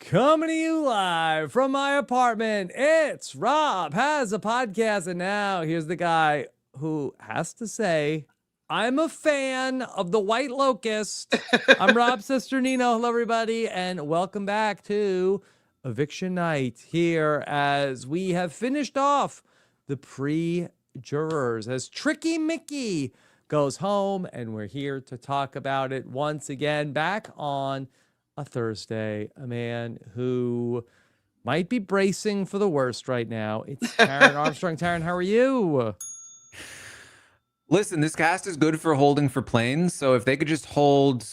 Coming to you live from my apartment, it's Rob Has a Podcast, and now here's the guy who has to say, I'm a fan of the White Locust. I'm Rob Cesternino. Hello, everybody, and welcome back to Eviction Night here as we have finished off the pre-jurors as Tricky Mickey goes home, and we're here to talk about it once again back on a Thursday. A man who might be bracing for the worst right now. It's Taran Armstrong. Taran, how are you? Listen, this cast is good for holding for planes, so if they could just hold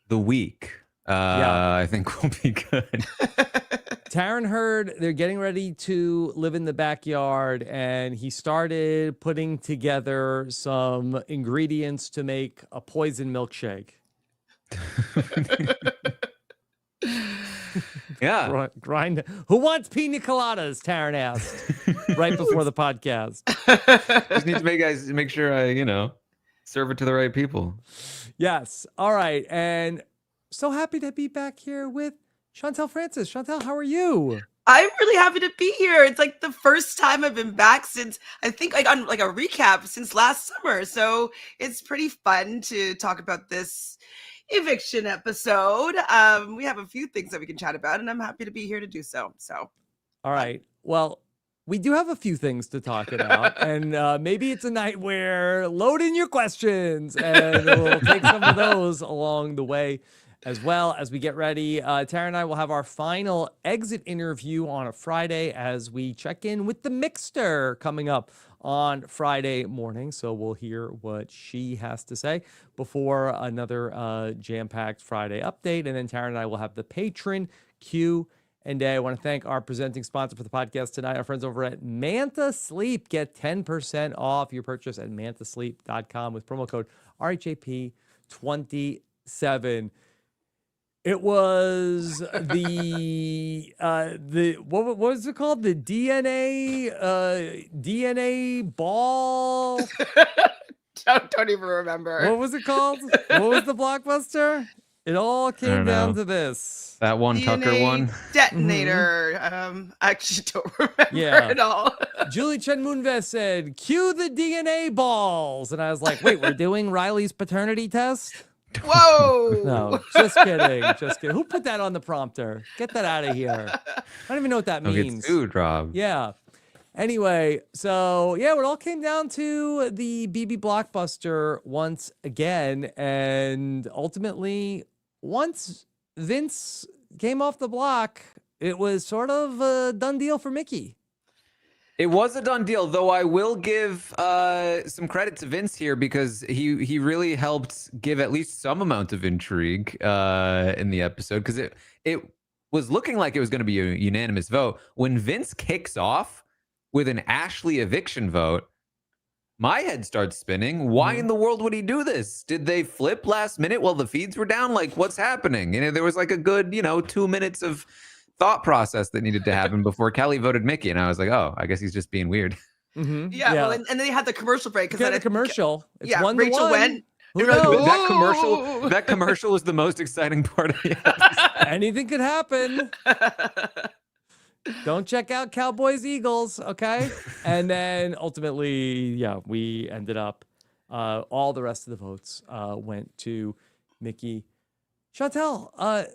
the week, I think we'll be good. Taran heard they're getting ready to live in the backyard, and he started putting together some ingredients to make a poison milkshake. Yeah. Grind. Who wants pina coladas? Taran asked right before the podcast. Just need to make sure I, serve it to the right people. Yes. All right. And so happy to be back here with Chantele Francis. Chantele, how are you? I'm really happy to be here. It's like the first time I've been back since I think I got like a recap since last summer. So it's pretty fun to talk about this eviction episode. We have a few things that we can chat about, and I'm happy to be here to do so. All right. Well, we do have a few things to talk about, and maybe it's a night where load in your questions, and we'll take some of those along the way as well as we get ready. Taran and I will have our final exit interview on a Friday as we check in with the Mixter coming up on Friday morning. So we'll hear what she has to say before another jam-packed Friday update. And then Taran and I will have the patron Q&A. I want to thank our presenting sponsor for the podcast tonight, our friends over at Manta Sleep. Get 10% off your purchase at mantasleep.com with promo code RHAP27. It was the what was it called? The DNA ball. Don't even remember. What was it called? What was the blockbuster? It all came down to this. That one DNA Tucker one. Detonator. I actually don't remember at all. Julie Chen Moonves said, "Cue the DNA balls," and I was like, "Wait, we're doing Riley's paternity test." Whoa! No, just kidding. Just kidding. Who put that on the prompter? Get that out of here. I don't even know what that means. Get sued, Rob. Yeah. Anyway, so yeah, it all came down to the BB Blockbuster once again. And ultimately, once Vince came off the block, it was sort of a done deal for Mickey. It was a done deal, though I will give some credit to Vince here because he really helped give at least some amount of intrigue in the episode, because it was looking like it was going to be a unanimous vote. When Vince kicks off with an Ashley eviction vote, my head starts spinning. Why in the world would he do this? Did they flip last minute while the feeds were down? Like, what's happening? And there was like a good 2 minutes of thought process that needed to happen before Kelly voted Mickey, and I was like, oh, I guess he's just being weird. Yeah. Well, and then they had the commercial break because the commercial. It's Rachel went. That commercial was the most exciting part of the episode. Anything could happen. Don't check out Cowboys Eagles, okay? And then ultimately, we ended up all the rest of the votes went to Mickey. Chantele,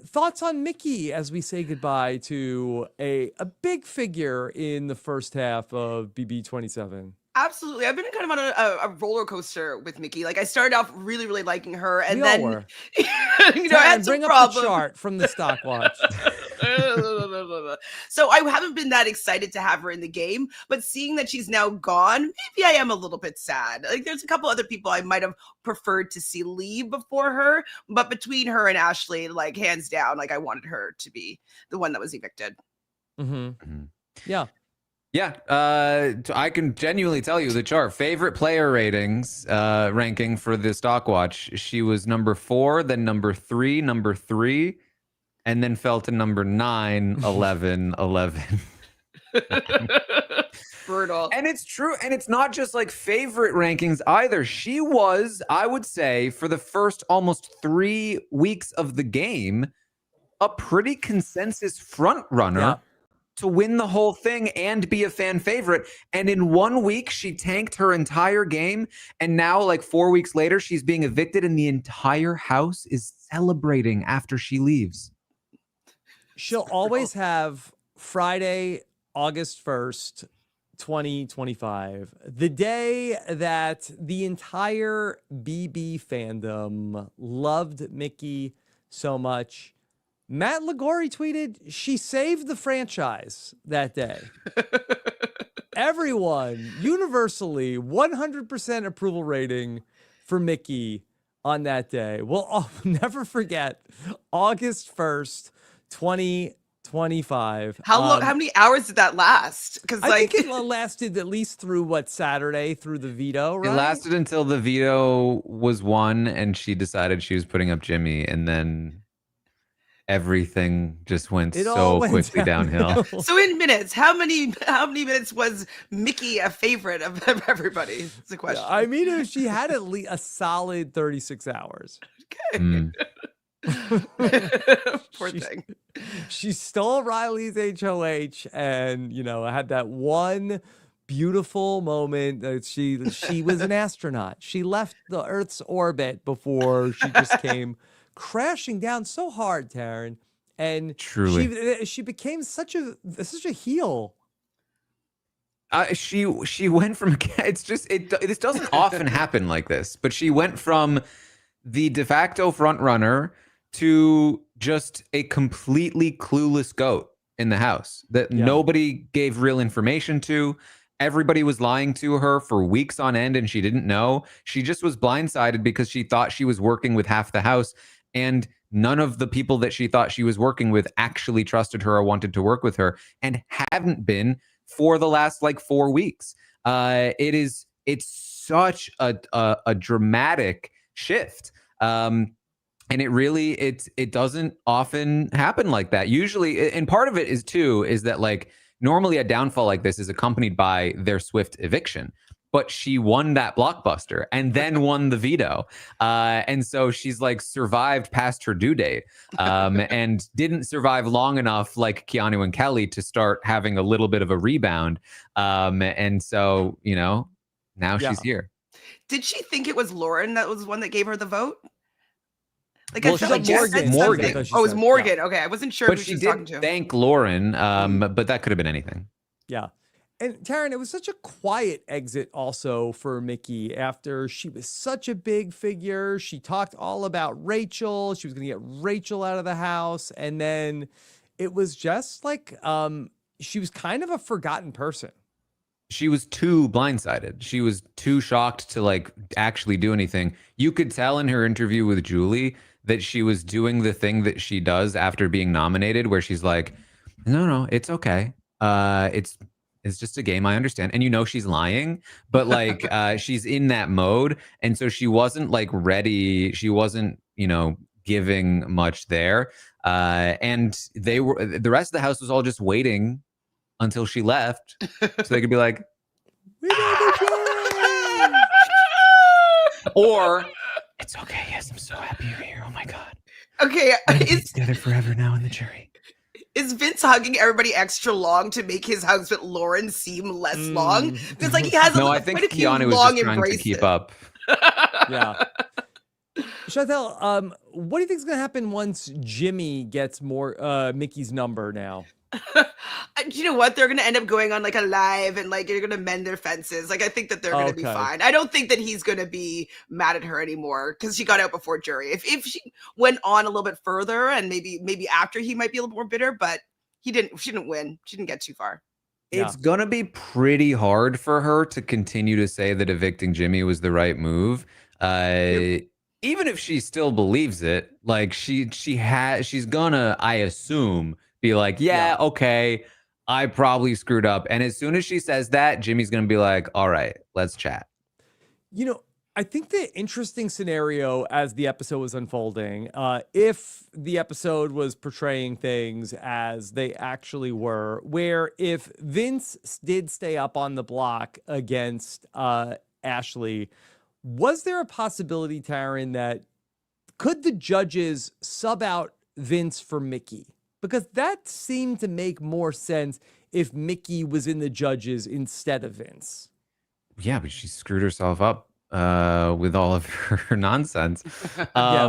thoughts on Mickey as we say goodbye to a big figure in the first half of BB27? Absolutely. I've been kind of on a roller coaster with Mickey. Like, I started off really, really liking her, and We then all were. I had some bring up problems. the chart from the stopwatch. So I haven't been that excited to have her in the game, but seeing that she's now gone, maybe I am a little bit sad. Like, there's a couple other people I might have preferred to see leave before her, but between her and Ashley, like, hands down, like, I wanted her to be the one that was evicted. Yeah. Yeah, I can genuinely tell you the chart. Favorite player ratings ranking for the Stockwatch. She was number 4, then number 3, and then fell to number 9, 11, 11. Brutal. And it's true. And it's not just like favorite rankings either. She was, I would say, for the first almost 3 weeks of the game, a pretty consensus front runner. Yeah. To win the whole thing and be a fan favorite. And in 1 week, she tanked her entire game. And now, like 4 weeks later, she's being evicted and the entire house is celebrating after she leaves. She'll always have Friday, August 1st, 2025, the day that the entire BB fandom loved Mickey so much. Matt Ligori tweeted, she saved the franchise that day. Everyone, universally, 100% approval rating for Mickey on that day. We'll all never forget August 1st, 2025. How long? How many hours did that last? Because I think it lasted at least through Saturday through the veto, right? It lasted until the veto was won and she decided she was putting up Jimmy, and then everything just went so quickly downhill. So in minutes, how many minutes was Mickey a favorite of everybody? It's a question. I mean, she had at least a solid 36 hours. Okay. Poor thing. She stole Riley's HOH and, had that one beautiful moment that she was an astronaut. She left the Earth's orbit before she just came crashing down so hard, Taran. And truly, she became such a heel. She went from, it's just, this doesn't often happen like this, but she went from the de facto front runner to just a completely clueless goat in the house that nobody gave real information to. Everybody was lying to her for weeks on end and she didn't know. She just was blindsided because she thought she was working with half the house, and none of the people that she thought she was working with actually trusted her or wanted to work with her, and haven't been for the last 4 weeks. It's such a dramatic shift. And it doesn't often happen like that. Usually, and part of it is that normally a downfall like this is accompanied by their swift eviction. But she won that blockbuster and then won the veto. And so she's survived past her due date and didn't survive long enough like Keanu and Kelly to start having a little bit of a rebound. And so, now she's here. Did she think it was Lauren that was the one that gave her the vote? I felt like Morgan. Oh, it was Morgan. Yeah. Okay, I wasn't sure but who she she was did talking to. Thank Lauren, but that could have been anything. Yeah. And Taran, it was such a quiet exit also for Mickey after she was such a big figure. She talked all about Rachel. She was going to get Rachel out of the house. And then it was just she was kind of a forgotten person. She was too blindsided. She was too shocked to actually do anything. You could tell in her interview with Julie that she was doing the thing that she does after being nominated, where she's like, no, it's okay. It's just a game. I understand. And she's lying, but she's in that mode. And so she wasn't ready. She wasn't, giving much there. And the rest of the house was all just waiting until she left so they could be like, or it's okay. Yes, I'm so happy you're here. Oh my God. Okay. It's together forever now in the jury. Is Vince hugging everybody extra long to make his hugs with Lauren seem less long? Because he has I think Keanu was just trying to keep up. Yeah. Chantele, what do you think is going to happen once Jimmy gets more Mickey's number now? You know what? They're going to end up going on a live and they're going to mend their fences. I think that they're going to be fine. I don't think that he's going to be mad at her anymore because she got out before jury. If she went on a little bit further and maybe after, he might be a little more bitter, but she didn't win. She didn't get too far. It's going to be pretty hard for her to continue to say that evicting Jimmy was the right move. Even if she still believes it, she's gonna, I assume, be okay, I probably screwed up. And as soon as she says that, Jimmy's going to be like, all right, let's chat. I think the interesting scenario as the episode was unfolding, if the episode was portraying things as they actually were, where if Vince did stay up on the block against Ashley, was there a possibility, Taran, that could the judges sub out Vince for Mickey? Because that seemed to make more sense if Mickey was in the judges instead of Vince. Yeah, but she screwed herself up with all of her nonsense. The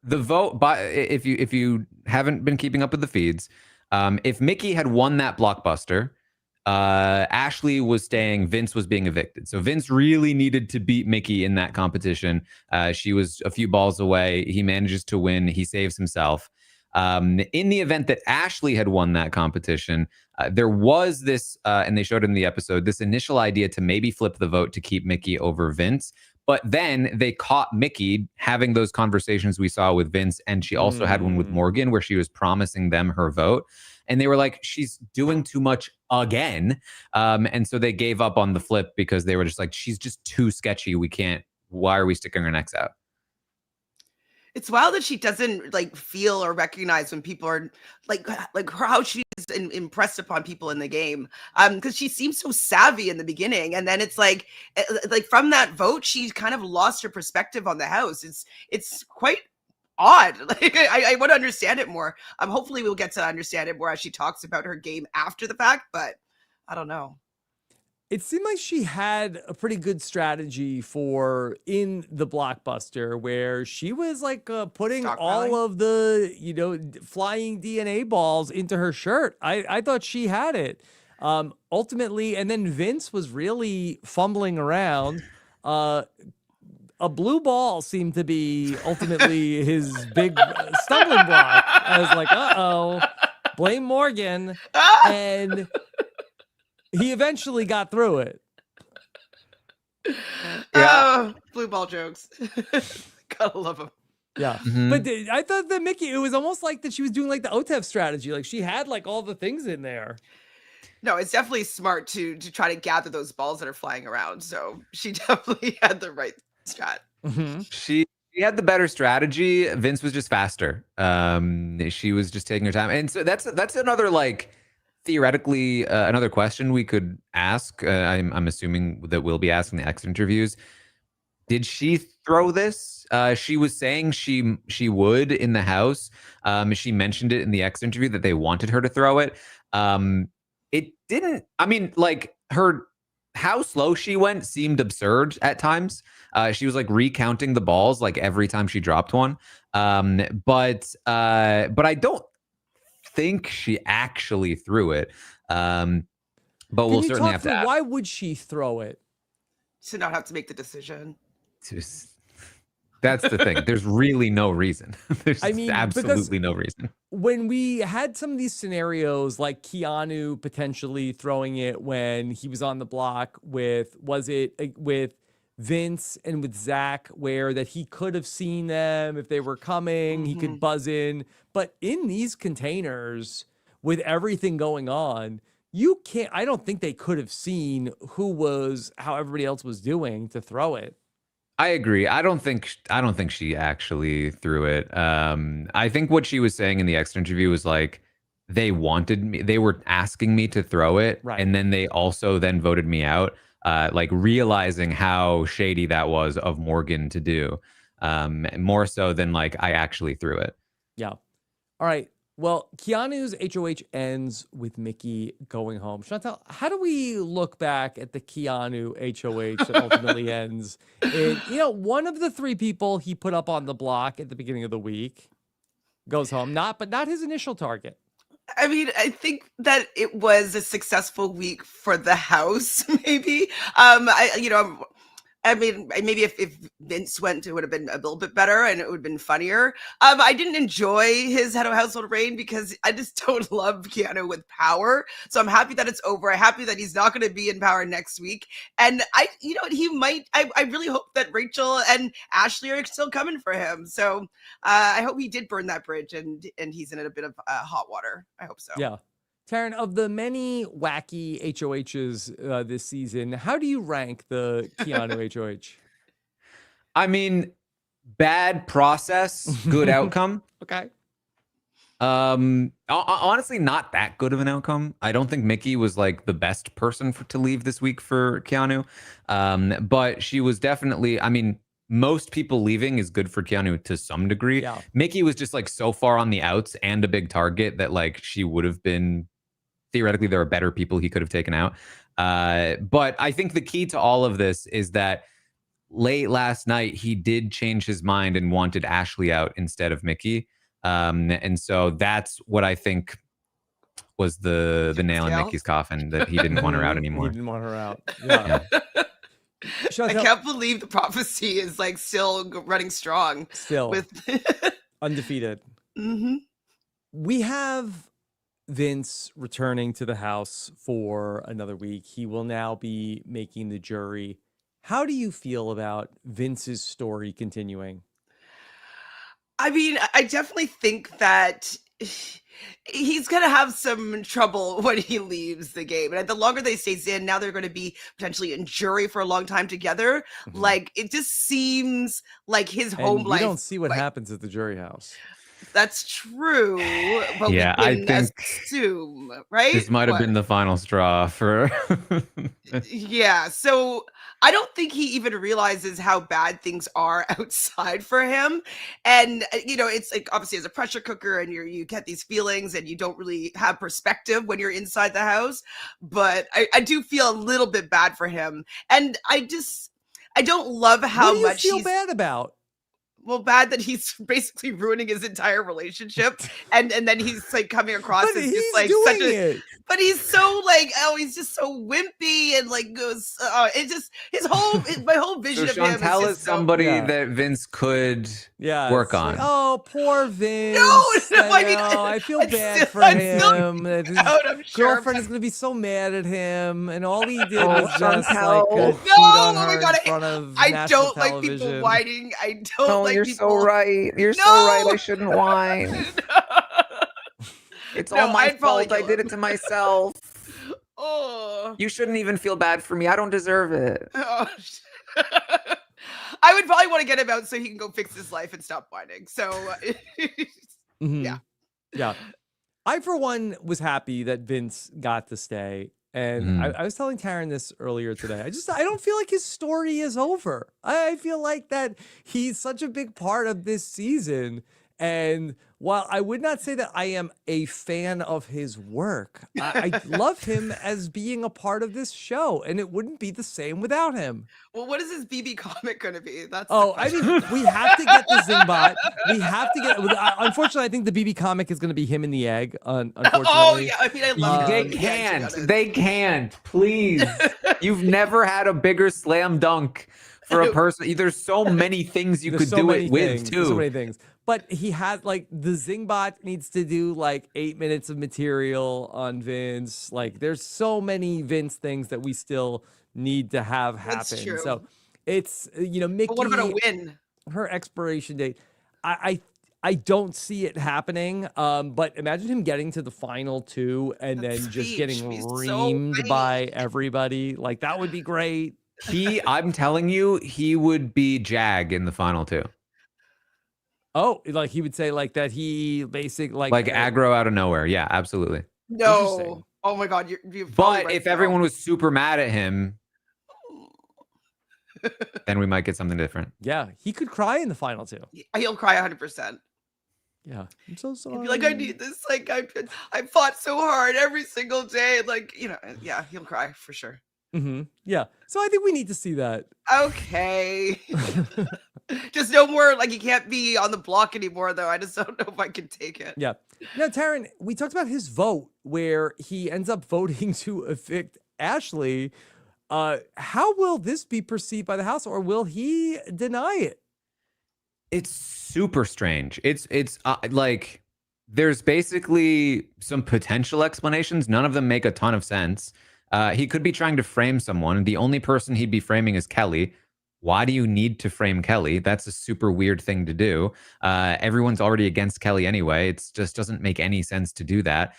vote by if you haven't been keeping up with the feeds, if Mickey had won that blockbuster, Ashley was staying, Vince was being evicted. So Vince really needed to beat Mickey in that competition. She was a few balls away. He manages to win. He saves himself. In the event that Ashley had won that competition, there was this, and they showed in the episode, this initial idea to maybe flip the vote to keep Mickey over Vince. But then they caught Mickey having those conversations we saw with Vince. And she also had one with Morgan where she was promising them her vote. And they were like, she's doing too much again. And so they gave up on the flip because they were just like, she's just too sketchy. We can't, why are we sticking her necks out? It's wild that she doesn't like feel or recognize when people are like how she's impressed upon people in the game. Because she seems so savvy in the beginning, and then it's like from that vote, she kind of lost her perspective on the house. It's quite odd. Like I want to understand it more. Hopefully we'll get to understand it more as she talks about her game after the fact, but I don't know. It seemed like she had a pretty good strategy for in the blockbuster where she was like putting all of the, flying DNA balls into her shirt. I thought she had it ultimately. And then Vince was really fumbling around. A blue ball seemed to be ultimately his big stumbling block. I was like, uh-oh, blame Morgan. And he eventually got through it. Yeah. Blue ball jokes. Gotta love them. Yeah. But I thought that Mickey, it was almost like that she was doing like the OTEV strategy. Like she had like all the things in there. No, it's definitely smart to try to gather those balls that are flying around. So she definitely had the right strat. She had the better strategy. Vince was just faster. She was just taking her time. And so that's another like theoretically another question we could ask. I'm assuming that we'll be asking the exit interviews. Did she throw this? She was saying she would in the house. She mentioned it in the exit interview that they wanted her to throw it. It didn't. I mean, like how slow she went seemed absurd at times. She was like recounting the balls like every time she dropped one. But I don't think she actually threw it. But we'll certainly have to ask. Why would she throw it? To not have to make the decision. That's the thing. There's really no reason. There's absolutely no reason. When we had some of these scenarios like Keanu potentially throwing it when he was on the block with Vince and with Zach, where that he could have seen them if they were coming, he could buzz in. But in these containers with everything going on, I don't think they could have seen how everybody else was doing to throw it. I agree. I don't think she actually threw it. I think what she was saying in the exit interview was like, they were asking me to throw it. Right. And then they also then voted me out. Like realizing how shady that was of Morgan to do, more so than like I actually threw it. Yeah. All right. Well, Keanu's HOH ends with Mickey going home. Chantele, how do we look back at the Keanu HOH that ultimately ends? One of the three people he put up on the block at the beginning of the week goes home. Not his initial target. I mean, I think that it was a successful week for the house, maybe. I mean, maybe if Vince went, it would have been a little bit better and it would have been funnier. I didn't enjoy his head of household reign because I just don't love Keanu with power. So I'm happy that it's over. I'm happy that he's not going to be in power next week. And I really hope that Rachel and Ashley are still coming for him. So I hope he did burn that bridge and he's in a bit of hot water. I hope so. Yeah. Taran, of the many wacky HOHs this season, how do you rank the Keanu HOH? I mean, bad process, good outcome. Okay. Honestly, not that good of an outcome. I don't think Mickey was like the best person to leave this week for Keanu. But she was definitely, I mean, most people leaving is good for Keanu to some degree. Yeah. Mickey was just like so far on the outs and a big target that like she would have been, theoretically, there are better people he could have taken out. But I think the key to all of this is that late last night, he did change his mind and wanted Ashley out instead of Mickey. And so that's what I think was the nail in Mickey's coffin, that he didn't want her out anymore. He didn't want her out. Yeah. I can't believe the prophecy is like still running strong. Still with undefeated. Mm-hmm. We have Vince returning to the house for another week. He will now be making the jury. How do you feel about Vince's story continuing? I mean, I definitely think that he's going to have some trouble when he leaves the game. And the longer they stays in, now they're going to be potentially in jury for a long time together. Mhm. Like, it just seems like his home And life. we don't see what like, happens at the jury house. That's true. But Yeah, we I can think assume, right? This might have What? been the final straw for. Yeah, so I don't think he even realizes how bad things are outside for him. And it's like obviously as a pressure cooker and you get these feelings and you don't really have perspective when you're inside the house. But I do feel a little bit bad for him. And I don't love how what do you much feel he's bad about? well, bad that he's basically ruining his entire relationship, and then he's like coming across But as he's just like doing such a. it. But he's so like, he's just so wimpy and like goes. It's just my whole vision So of him Chantele is is just so, somebody Yeah. that Vince could Yeah, work it's like, on. oh, poor Vince. No, I mean, know, I feel I'd bad still- for I'd still him. That his out, I'm sure. girlfriend is gonna be so mad at him, and all he did Oh, was just like Chantele. cheat No, on oh her my God, in front of I national don't like television. people whining. I don't No, like you're people. so right. You're so No! right. I shouldn't whine. It's No, all my I'd probably fault. I do did it. it to myself. Oh. You shouldn't even feel bad for me. I don't deserve it. Oh, I would probably want to get him out so he can go fix his life and stop whining. So, Mhm. Yeah. Yeah. I, for one, was happy that Vince got to stay. And I was telling Taran this earlier today. I don't feel like his story is over. I feel like that he's such a big part of this season. And while I would not say that I am a fan of his work, I love him as being a part of this show. And it wouldn't be the same without him. well, what is his BB comic going to be? That's the Oh, I question. mean, we have to get the Zingbot. We have to get. Unfortunately, I think the BB comic is going to be him in the egg. Unfortunately. Oh yeah, I mean, I love They it. Yeah, can't. to be They can't. Please. You've never had a bigger slam dunk for a person. There's so many things you There's could so do many it with things. There's too. so many things. But he has like the Zingbot needs to do like 8 minutes of material on Vince. Like there's so many Vince things that we still need to have happen. That's true. So it's Mickey. But what about a win? Her expiration date? I don't see it happening. But imagine him getting to the final two and That then just speech getting would be so reamed funny. by everybody. Like that would be great. I'm telling you, he would be Jag in the final two. Oh, like he would say like that. He basically Like aggro out of nowhere. Yeah, absolutely. No. Interesting. Oh my God, you're probably But right, if though. everyone was super mad at him, then we might get something different. Yeah, he could cry in the final two. he'll cry 100%. Yeah, I'm so sorry. He'll be like, I need this. Like I fought so hard every single day. Like yeah, he'll cry for sure. Yeah, so I think we need to see that. Okay. Just no more, like he can't be on the block anymore though. I just don't know if I can take it. Yeah. Now, Taran, we talked about his vote where he ends up voting to evict Ashley. How will this be perceived by the house, or will he deny it? It's super strange. It's like there's basically some potential explanations. None of them make a ton of sense. He could be trying to frame someone. The only person he'd be framing is Kelly. Why do you need to frame Kelly? That's a super weird thing to do. Everyone's already against Kelly anyway. It just doesn't make any sense to do that.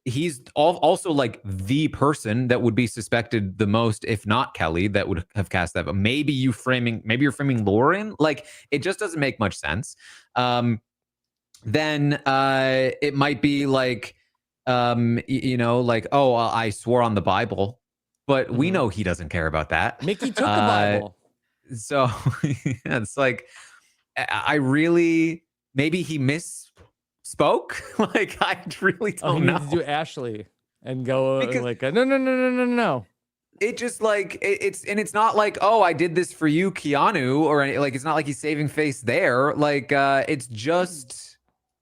He's also like the person that would be suspected the most, if not Kelly, that would have cast that. But maybe you're framing Lauren. Like it just doesn't make much sense. Then it might be like, like, oh, I swore on the Bible, but we know he doesn't care about that. Mickey took the Bible. So yeah, it's like I really maybe he misspoke. Like I really Oh, he don't know. needs to do Ashley and go Because- like, no. It just like it's not like, oh, I did this for you, Keanu, or like it's not like he's saving face there. Like it's just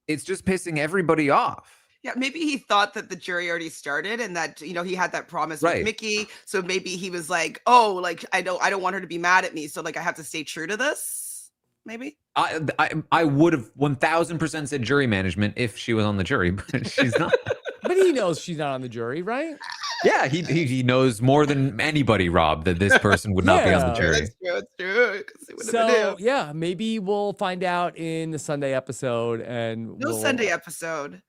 pissing everybody off. Yeah, maybe he thought that the jury already started and that he had that promise Right. with Mickey. So maybe he was like, "Oh, like I don't want her to be mad at me, so like I have to stay true to this." Maybe. I would have 1000% said jury management if she was on the jury, but she's not. But he knows she's not on the jury, right? Yeah, he knows more than anybody, Rob, that this person would not be on the Yeah. jury. That's true. That's true. 'Cause it would've been So him. yeah, maybe we'll find out in the Sunday episode, and No Sunday episode.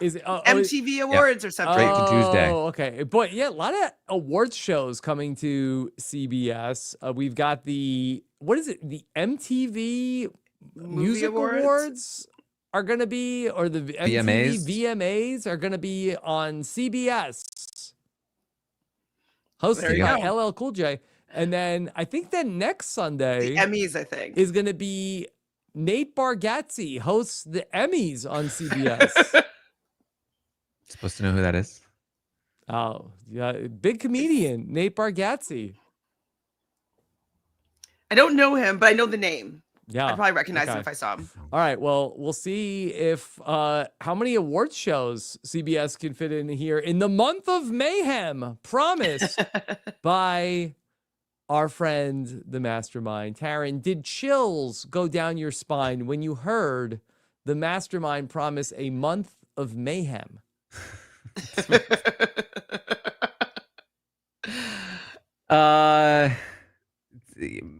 Is it MTV Awards or something. Straight to Tuesday. Oh, okay. But yeah, a lot of awards shows coming to CBS. We've got what is it? The MTV Movie Music Awards? Awards are going to be, or the MTV VMAs are going to be on CBS, There hosted you by go. LL Cool J. And then I think then next Sunday The Emmys, I think. is going to be Nate Bargatze hosts the Emmys on CBS. Supposed to know who that is? Oh, yeah, big comedian, Nate Bargatze. I don't know him, but I know the name. Yeah. I'd probably recognize him okay. if I saw him. All right. Well, we'll see if how many awards shows CBS can fit in here in the month of mayhem, promised by our friend, the mastermind. Taran, did chills go down your spine when you heard the mastermind promise a month of mayhem?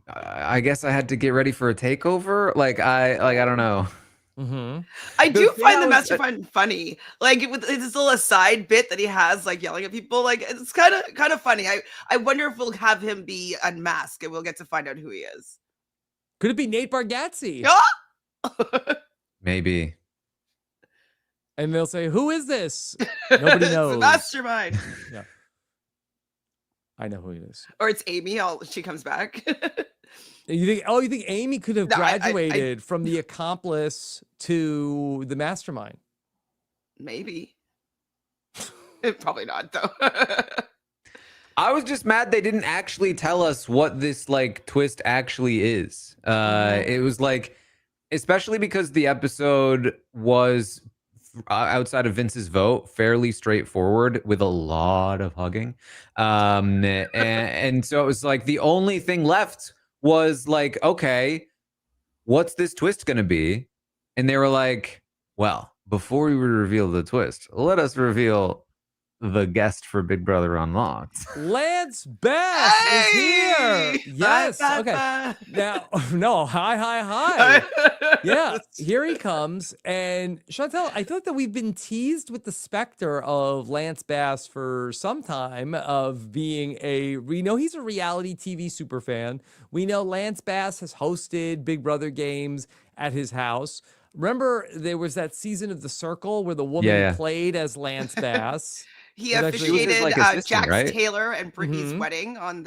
I guess I had to get ready for a takeover. I don't know. Mm-hmm. I do thing find I the was- mastermind funny. Like with his little aside bit that he has, like yelling at people. Like it's kind of funny. I wonder if we'll have him be unmasked and we'll get to find out who he is. Could it be Nate Bargatze? Yeah. Maybe. And they'll say, "Who is this?" Nobody It's the knows. mastermind. I know who it is. Or it's Amy. She comes back. You think? Oh, you think Amy could have No, I- graduated from the accomplice to the mastermind? Maybe. Probably not though. I was just mad they didn't actually tell us what this like twist actually is. It was like, especially because the episode was outside of Vince's vote, fairly straightforward with a lot of hugging. And so it was like the only thing left was like, okay, what's this twist going to be? And they were like, well, before we reveal the twist, let us reveal the guest for Big Brother Unlocked. Lance Bass is here. Hey! Yes. Bye, Okay. bye, Now, no. Hi. bye. Yeah. Here he comes. And Chantele, I thought that we've been teased with the specter of Lance Bass for some time of being we know he's a reality TV super fan. We know Lance Bass has hosted Big Brother games at his house. Remember, there was that season of The Circle where the woman Yeah. played as Lance Bass. He It actually- He was his, officiated like, assistant, Jax right? Taylor and Brittany's Mhm. wedding on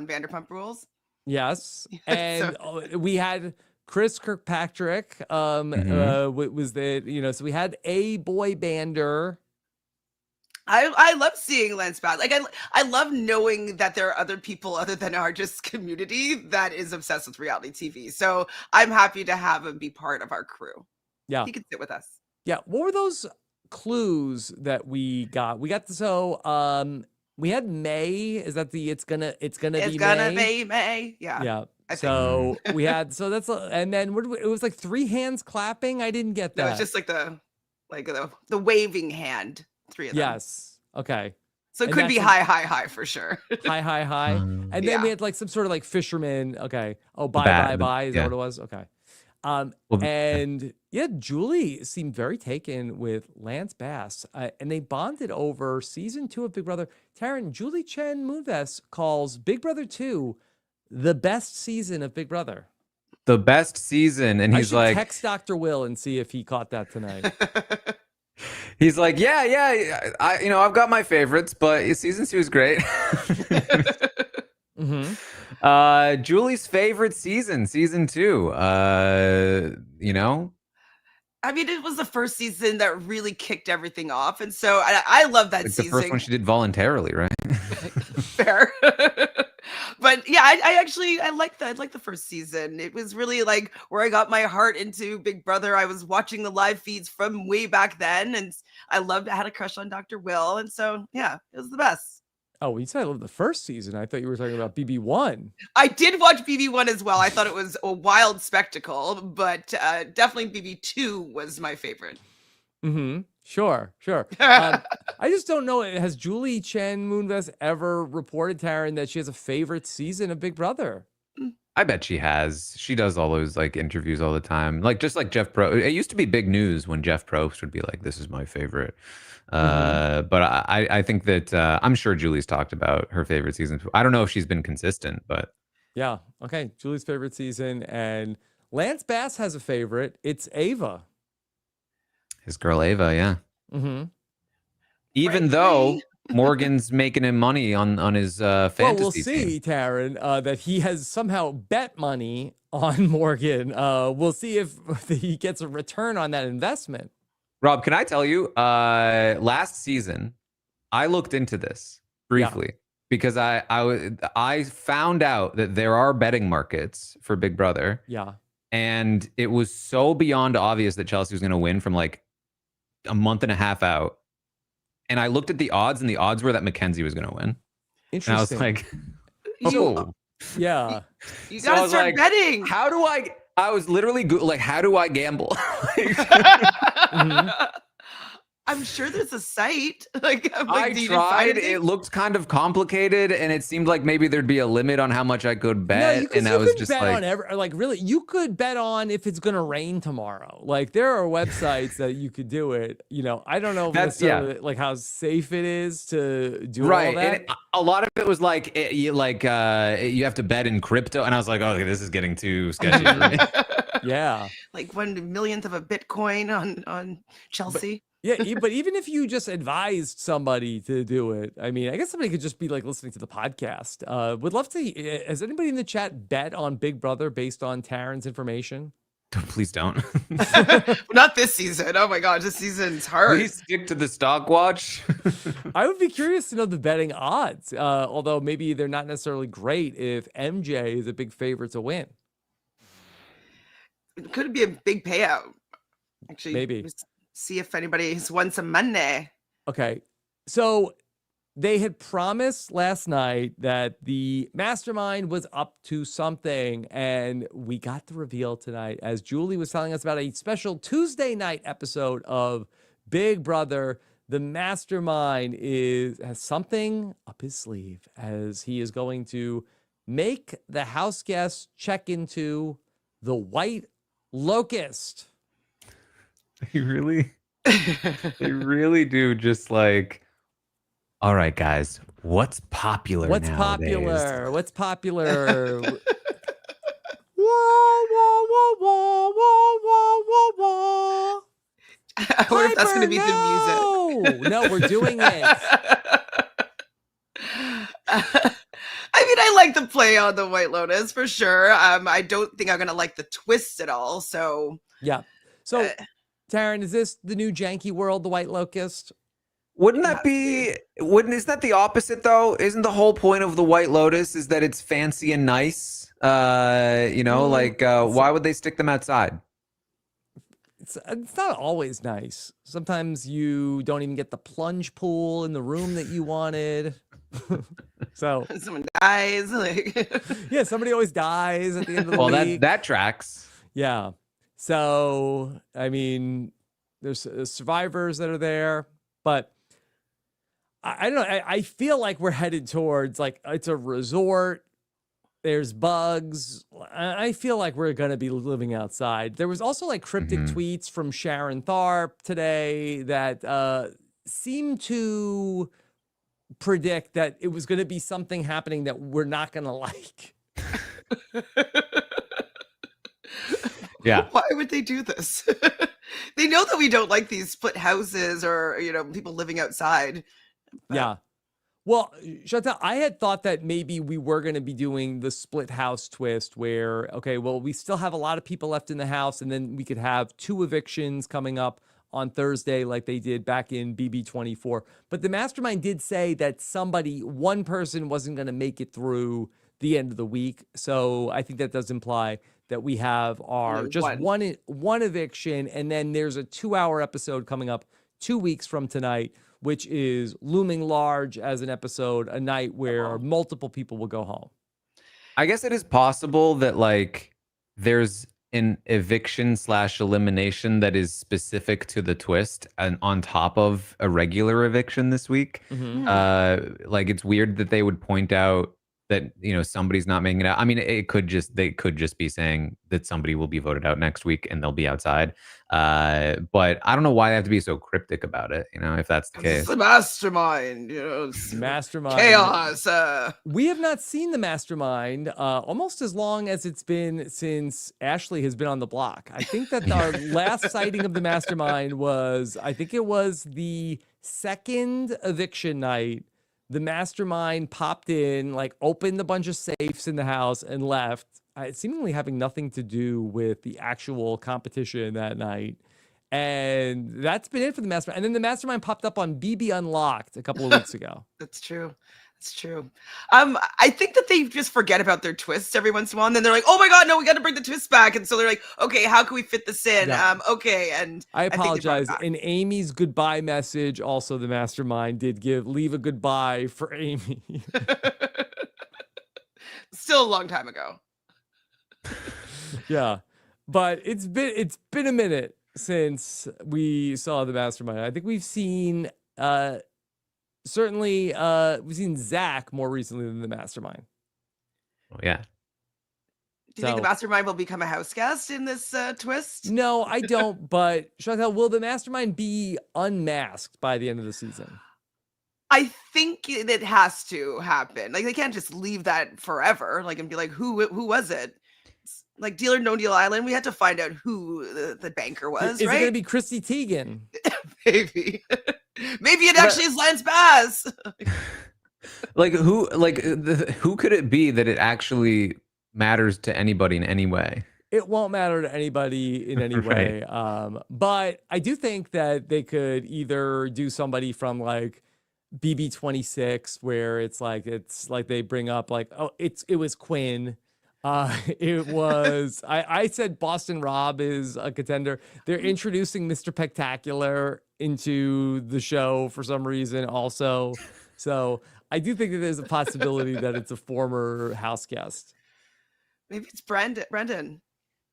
Vanderpump Rules. Yes, and we had Chris Kirkpatrick. Was the so we had a boy bander. I love seeing Lance Bass. Like I love knowing that there are other people other than our just community that is obsessed with reality TV. So I'm happy to have him be part of our crew. Yeah, He can sit with us. yeah. What were those clues that we got? We got we had May. Is that it's gonna It's be gonna May? be May. Yeah. Yeah. I think. So we had that's and then it was like 3 hands clapping. I didn't get that. No, it's just like the waving hand. 3 of them. yes. Okay. So it And could be that's high for sure. High. And then Yeah. we had like some sort of like fisherman. Okay. Oh, bye. Is yeah. that what it was? Okay. Well, And yeah, Julie seemed very taken with Lance Bass, and they bonded over season 2 of Big Brother. Taran, Julie Chen Moonves calls Big Brother 2 the best season of Big Brother. the best season, and I he's should like, text Dr. Will and see if he caught that tonight. he's like, yeah, I've got my favorites, but season 2 is great. hmm Julie's favorite season 2. You know, I mean, it was the first season that really kicked everything off, and so I love that like the season. first one she did voluntarily, right? Fair. But yeah, I like that. I like the first season. It was really like where I got my heart into Big Brother. I was watching the live feeds from way back then, and I had a crush on Dr. Will, and so yeah, it was the best. Oh, you said I love the first season. I thought you were talking about BB1. I did watch BB1 as well. I thought it was a wild spectacle, but definitely BB2 was my favorite. Mm-hmm. Sure. I just don't know. Has Julie Chen Moonves ever reported, Taran, that she has a favorite season of Big Brother? I bet she has. She does all those like interviews all the time. Like just like Jeff Probst. It used to be big news when Jeff Probst would be like, "This is my favorite." But I think that I'm sure Julie's talked about her favorite season. I don't know if she's been consistent, but Yeah. Okay. Julie's favorite season, and Lance Bass has a favorite. It's Ava. his girl Ava, yeah. Mm-hmm. Even Frankly- though Morgan's making him money on his fantasy Well, we'll team. see, Taran, that he has somehow bet money on Morgan. We'll see if he gets a return on that investment. Rob, can I tell you? Last season, I looked into this briefly because I found out that there are betting markets for Big Brother, Yeah. and it was so beyond obvious that Chelsea was going to win from like a month and a half out. And I looked at the odds, and the odds were that Mackenzie was going to win. And I was Interesting. like, You, oh, yeah. you So I gotta was start like, betting. how do I was literally like, how do I gamble? I'm sure there's a site. Like, I do you find tried. anything? It looked kind of complicated, and it seemed like maybe there'd be a limit on how much I could bet. you And I was could just bet like, on like really, you could bet on if it's gonna rain tomorrow. Like there are websites that you could do it. You know, I don't know That's- necessarily like how safe it is to do all right. that. And a lot of it was like, you have to bet in crypto. And I was like, okay, this is getting too sketchy for me. Yeah. Like 1/1,000,000th of a Bitcoin on Chelsea. Yeah, but even if you just advised somebody to do it, I mean, I guess somebody could just be like listening to the podcast. Would love to. Has anybody in the chat bet on Big Brother based on Taran's information? Please don't. Not this season. Oh my god, this season's hard. Please stick to the stock watch. I would be curious to know the betting odds, although maybe they're not necessarily great if MJ is a big favorite to win. It could be a big payout. Actually, Maybe. just see if anybody's won some money. Okay. So they had promised last night that the mastermind was up to something, and we got the reveal tonight as Julie was telling us about a special Tuesday night episode of Big Brother. The mastermind has something up his sleeve as he is going to make the house guests check into the White Locust. You really? They really do just like, all right, guys, what's popular What's nowadays? popular? What's popular? Whoa, whoa, whoa, whoa, whoa, whoa, whoa, whoa. I wonder if that's going to be the music. No, we're doing it. I mean, I like the play on the White Lotus for sure. I don't think I'm going to like the twist at all. So, Yeah. So, Taran, is this the new janky world, the White Locust? Isn't that the opposite though? Isn't the whole point of the White Lotus is that it's fancy and nice? Why would they stick them outside? It's not always nice. Sometimes you don't even get the plunge pool in the room that you wanted. So someone dies. Like, yeah, somebody always dies at the end of the Well, week. that tracks. Yeah. So, I mean, there's survivors that are there, but I don't know. I feel like we're headed towards like it's a resort. There's bugs. I feel like we're going to be living outside. There was also like cryptic tweets from Sharon Tharp today that seemed to predict that it was going to be something happening that we're not going to like. Yeah. why would they do this? They know that we don't like these split houses or, people living outside. Yeah. Well, Chantele, I had thought that maybe we were going to be doing the split house twist where, okay, well, we still have a lot of people left in the house, and then we could have 2 evictions coming up on Thursday like they did back in BB24. But the mastermind did say that one person wasn't going to make it through the end of the week. So I think that does imply that we have our Only just one. one eviction, and then there's a 2-hour episode coming up 2 weeks from tonight, which is looming large as an episode, a night where multiple people will go home. I guess it is possible that like there's an eviction/elimination that is specific to the twist and on top of a regular eviction this week. Like it's weird that they would point out that, you know, somebody's not making it out. I mean, they could just be saying that somebody will be voted out next week and they'll be outside. But I don't know why they have to be so cryptic about it, you know, if that's the case. It's the mastermind, you know. Mastermind. Chaos. We have not seen the mastermind almost as long as it's been since Ashley has been on the block. I think that our last sighting of the mastermind was, I think it was the second eviction night. The mastermind popped in, like opened a bunch of safes in the house and left, seemingly having nothing to do with the actual competition that night. And that's been it for the mastermind. And then the mastermind popped up on BB Unlocked a couple of weeks ago. That's true. That's true. I think that they just forget about their twists every once in a while, and then they're like, "Oh my god, no, we got to bring the twist back!" And so they're like, "Okay, how can we fit this in?" Yeah. Okay, and I think they brought it apologize. back. In Amy's goodbye message, also the mastermind did leave a goodbye for Amy. Still a long time ago. Yeah, but it's been a minute since we saw the mastermind. I think we've seen certainly we've seen Zach more recently than the mastermind. Oh, yeah. Do you think the So- mastermind will become a house guest in this twist? No, I don't. But Chantele, will the mastermind be unmasked by the end of the season? I think it has to happen. Like they can't just leave that forever. Like and be like, who was it? It's like Deal or No Deal Island. We had to find out who the banker was. Is it right? going to be Christy Teigen? Maybe. Maybe it actually is Lance Bass. Like who could it be that it actually matters to anybody in any way? It won't matter to anybody in any way. But I do think that they could either do somebody from like BB26 where it's like they bring up like, oh, it was Quinn. It was I said Boston Rob is a contender. They're introducing Mr. Spectacular into the show for some reason also. So I do think that there's a possibility that it's a former house guest. Maybe it's Brendan.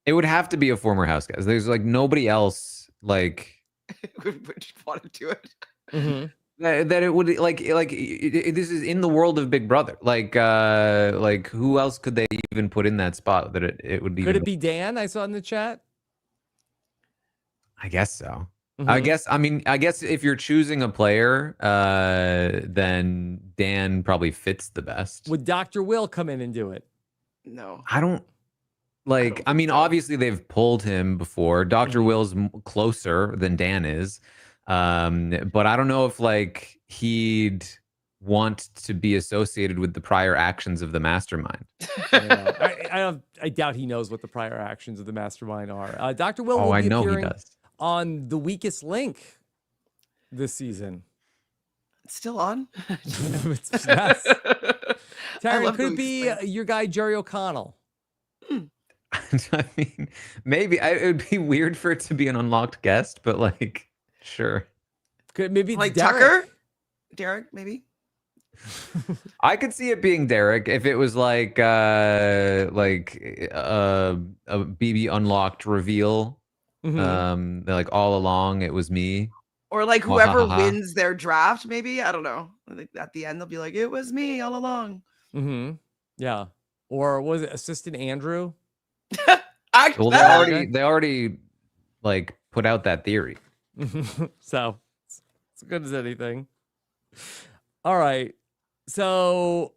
It would have to be a former house guest. There's like nobody else like would want to do it. Mm-hmm. that it would this is in the world of Big Brother. Like who else could they even put in that spot that it would be? Could it be Dan? I saw in the chat. I guess so. Mhm. I guess if you're choosing a player, then Dan probably fits the best. Would Dr. Will come in and do it? No. I don't like. I mean, obviously they've pulled him before. Doctor Will's closer than Dan is, but I don't know if like he'd want to be associated with the prior actions of the mastermind. I doubt he knows what the prior actions of the mastermind are. Dr. Will will I be know he appearing does. on The Weakest Link this season. It's still on. Yes. I Taran, love could The it be Weakest your guy Jerry O'Connell? I mean, maybe it would be weird for it to be an unlocked guest, but like, sure. Maybe it's Like Derek. Tucker? Derek, maybe? I could see it being Derek if it was like a BB unlocked reveal. Mhm. Like all along it was me. Or like whoever Wahahaha. wins their draft, maybe. I don't know. Like, at the end, they'll be like, it was me all along. Mhm. Yeah. Or was it Assistant Andrew? Actually, Well, they already like put out that theory. So it's as good as anything. All right. So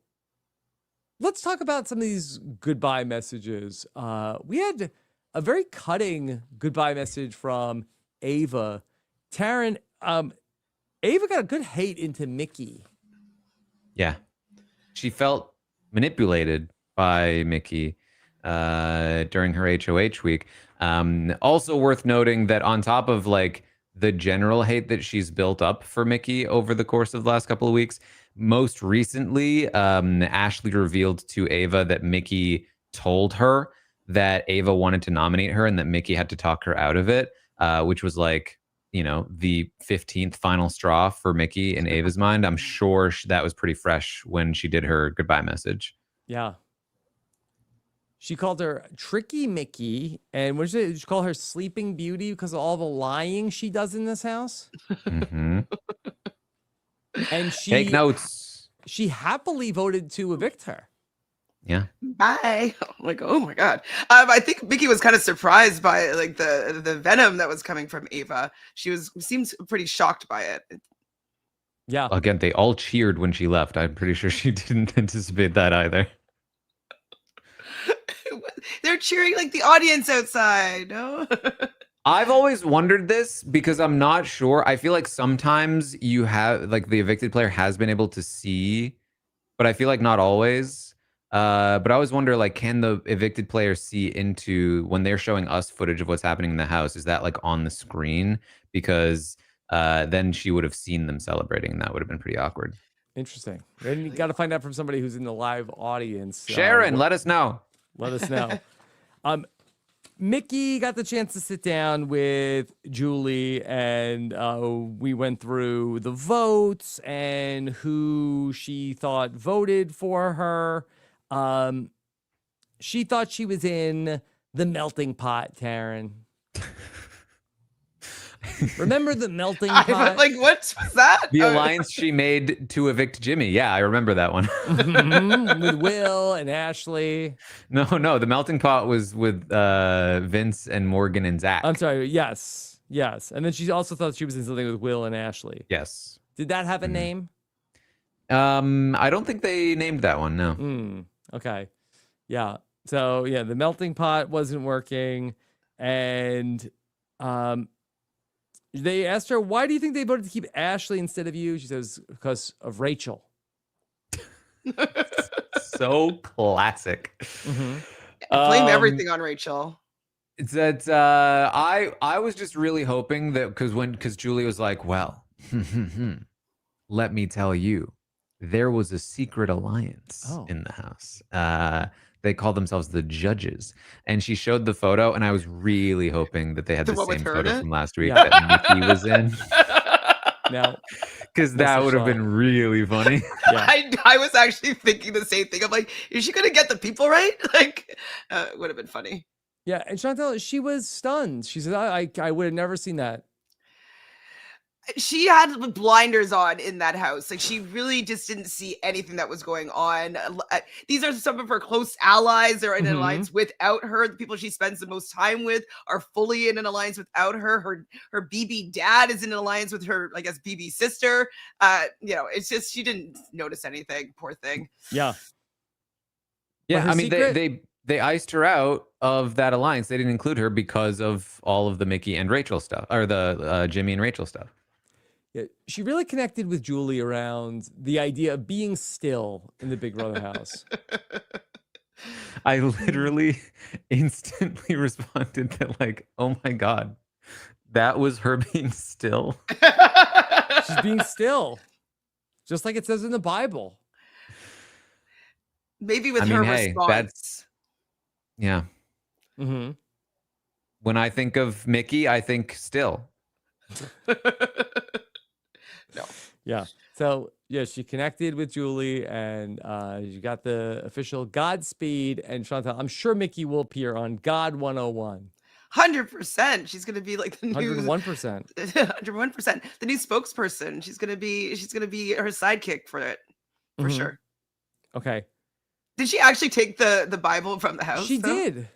let's talk about some of these goodbye messages. We had a very cutting goodbye message from Ava. Taran, Ava got a good hate into Mickey Yeah. She felt manipulated by Mickey during her HOH week. Also worth noting that on top of like the general hate that she's built up for Mickey over the course of the last couple of weeks, most recently, Ashley revealed to Ava that Mickey told her that Ava wanted to nominate her and that Mickey had to talk her out of it, which was like, you know, the 15th final straw for Mickey in Ava's mind. I'm sure that was pretty fresh when she did her goodbye message. Yeah. She called her Tricky Mickey, and what did she call her Sleeping Beauty because of all the lying she does in this house? Mm-hmm. And she Take notes. She happily voted to evict her. Yeah. Bye. I'm like, oh my god. I think Mickey was kind of surprised by like the venom that was coming from Ava. Seems pretty shocked by it. Yeah. Again, they all cheered when she left. I'm pretty sure she didn't anticipate that either. They're cheering like the audience outside. No. I've always wondered this because I'm not sure. I feel like sometimes you have like the evicted player has been able to see, but I feel like not always. But I always wonder, like, can the evicted player see into when they're showing us footage of what's happening in the house? Is that like on the screen? Because then she would have seen them celebrating, and that would have been pretty awkward. Interesting. Then you got to find out from somebody who's in the live audience. Sharon, let us know. Let us know. Mickey got the chance to sit down with Julie, and we went through the votes and who she thought voted for her. She thought she was in the melting pot, Taran. Remember the melting pot? I'm like, what was that? The alliance she made to evict Jimmy. Yeah, I remember that one. With Will and Ashley. No, the melting pot was with Vince and Morgan and Zach. I'm sorry. Yes. And then she also thought she was in something with Will and Ashley. Yes. Did that have a name? I don't think they named that one. No. Okay. Yeah. So yeah, the melting pot wasn't working, and they asked her, "Why do you think they voted to keep Ashley instead of you?" She says, "Because of Rachel." So classic. Blame everything on Rachel. It's that I was just really hoping that because Julie was like, well, let me tell you, there was a secret alliance in the house. They called themselves the Judges, and she showed the photo, and I was really hoping that they had the same photo from last week that Mickey was in. Now, because that would have been really funny. Yeah. I was actually thinking the same thing. I'm like, is she gonna get the people right? Like, it would have been funny. Yeah, and Chantele, she was stunned. She said, I would have never seen that. She had blinders on in that house. Like, she really just didn't see anything that was going on. These are some of her close allies. They're in an alliance without her. The people she spends the most time with are fully in an alliance without her. Her BB dad is in an alliance with her, I guess, BB sister. It's just she didn't notice anything. Poor thing. Yeah. Yeah, I mean, they iced her out of that alliance. They didn't include her because of all of the Mickey and Rachel stuff, or the Jimmy and Rachel stuff. Yeah, she really connected with Julie around the idea of being still in the Big Brother house. I literally instantly responded that, like, oh my God, that was her being still. She's being still, just like it says in the Bible. Maybe with her response. Yeah. Mm-hmm. When I think of Mickey, I think still. No. Yeah. So yeah, she connected with Julie, and you got the official Godspeed. And Chantele, I'm sure Mickey will appear on God 101. 100%. She's gonna be like the new 101%. 101%. The new spokesperson. She's gonna be her sidekick for it, for sure. Okay. Did she actually take the Bible from the house? She did.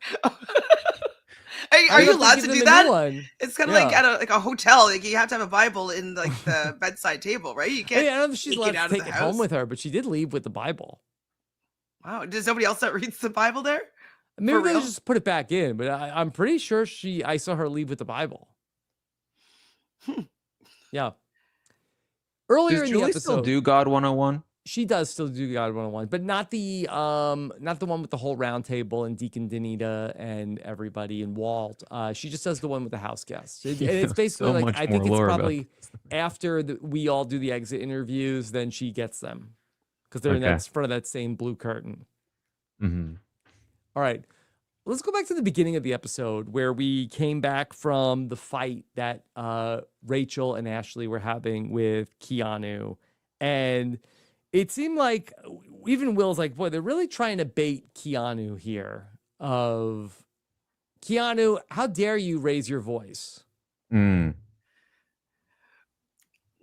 Are you allowed to do that? It's kind of like at a hotel. Like, you have to have a Bible in like the bedside table, right? You can't. I don't know if she's allowed to take it home with her, but she did leave with the Bible. Wow. Does somebody else that reads the Bible there? Maybe they just put it back in, but I'm pretty sure I saw her leave with the Bible. Yeah. Earlier Does in Julie the episode, still do God 101? She does still do God 101, but not the one with the whole round table and Deacon Danita and everybody and Walt. She just does the one with the house guests. And it's basically so like, much I more think it's lore about probably after we all do the exit interviews, then she gets them because they're in Okay. that front of that same blue curtain. Mhm. All right. Let's go back to the beginning of the episode where we came back from the fight that Rachel and Ashley were having with Keanu. And it seemed like even Will's like, boy, they're really trying to bait Keanu here. Of Keanu, how dare you raise your voice? Mm.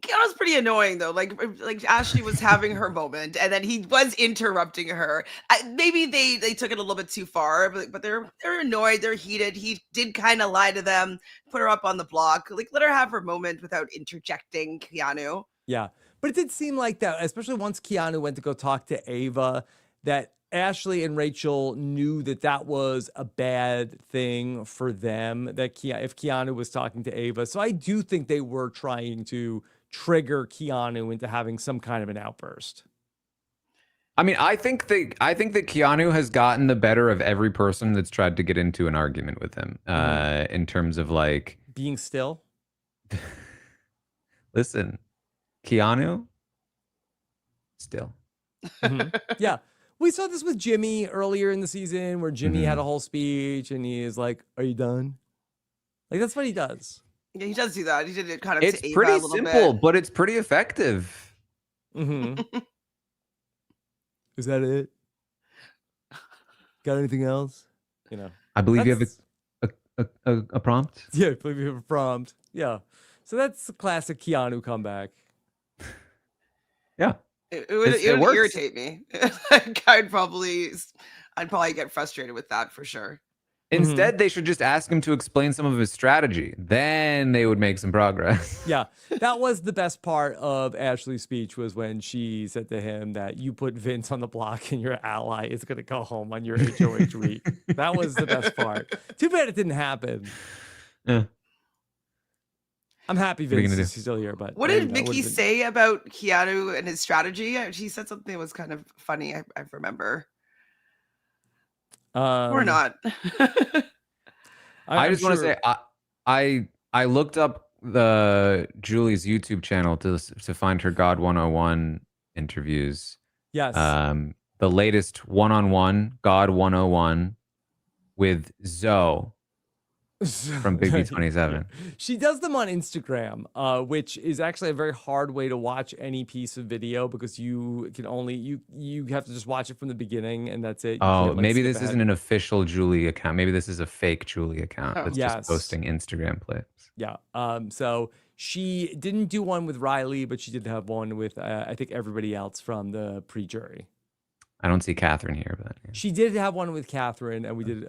Keanu's pretty annoying though. Like Ashley was having her moment, and then he was interrupting her. Maybe they took it a little bit too far, but they're annoyed. They're heated. He did kind of lie to them, put her up on the block. Like, let her have her moment without interjecting, Keanu. Yeah, but it did seem like that, especially once Keanu went to go talk to Ava, that Ashley and Rachel knew that that was a bad thing for them. That if Keanu was talking to Ava, so I do think they were trying to trigger Keanu into having some kind of an outburst. I mean, I think that Keanu has gotten the better of every person that's tried to get into an argument with him. In terms of like being still. Listen, Keanu, still. Yeah. We saw this with Jimmy earlier in the season where Jimmy had a whole speech and he is like, "Are you done?" Like, that's what he does. Yeah, he does do that. He did it kind of It's to Ava pretty a little simple, bit. but it's pretty effective. Is that it? Got anything else? You know, I believe you have a prompt. Yeah, I believe you have a prompt. Yeah. So that's a classic Keanu comeback. Yeah. It would It works. irritate me. I'd probably get frustrated with that for sure. Instead, they should just ask him to explain some of his strategy. Then they would make some progress. Yeah, that was the best part of Ashley's speech, was when she said to him that you put Vince on the block and your ally is going to go home on your HOH week. That was the best part. Too bad it didn't happen. Yeah. I'm happy What are you Vince gonna is still here, but What you did know, Vicky would've been- say about Keanu and his strategy? She said something that was kind of funny. I remember. Or not. I just want to say I looked up Julie's YouTube channel to find her God 101 interviews. Yes. The latest one-on-one God 101 with Zoe from BB27. She does them on Instagram, which is actually a very hard way to watch any piece of video because you can only you have to just watch it from the beginning and that's it. You Oh, can't, like, maybe skip this ahead. isn't an official Julie account. Maybe this is a fake Julie account that's Yes. just posting Instagram clips. Yeah. So she didn't do one with Riley, but she did have one with I think everybody else from the pre-jury. I don't see Catherine here, but yeah. She did have one with Catherine, and we did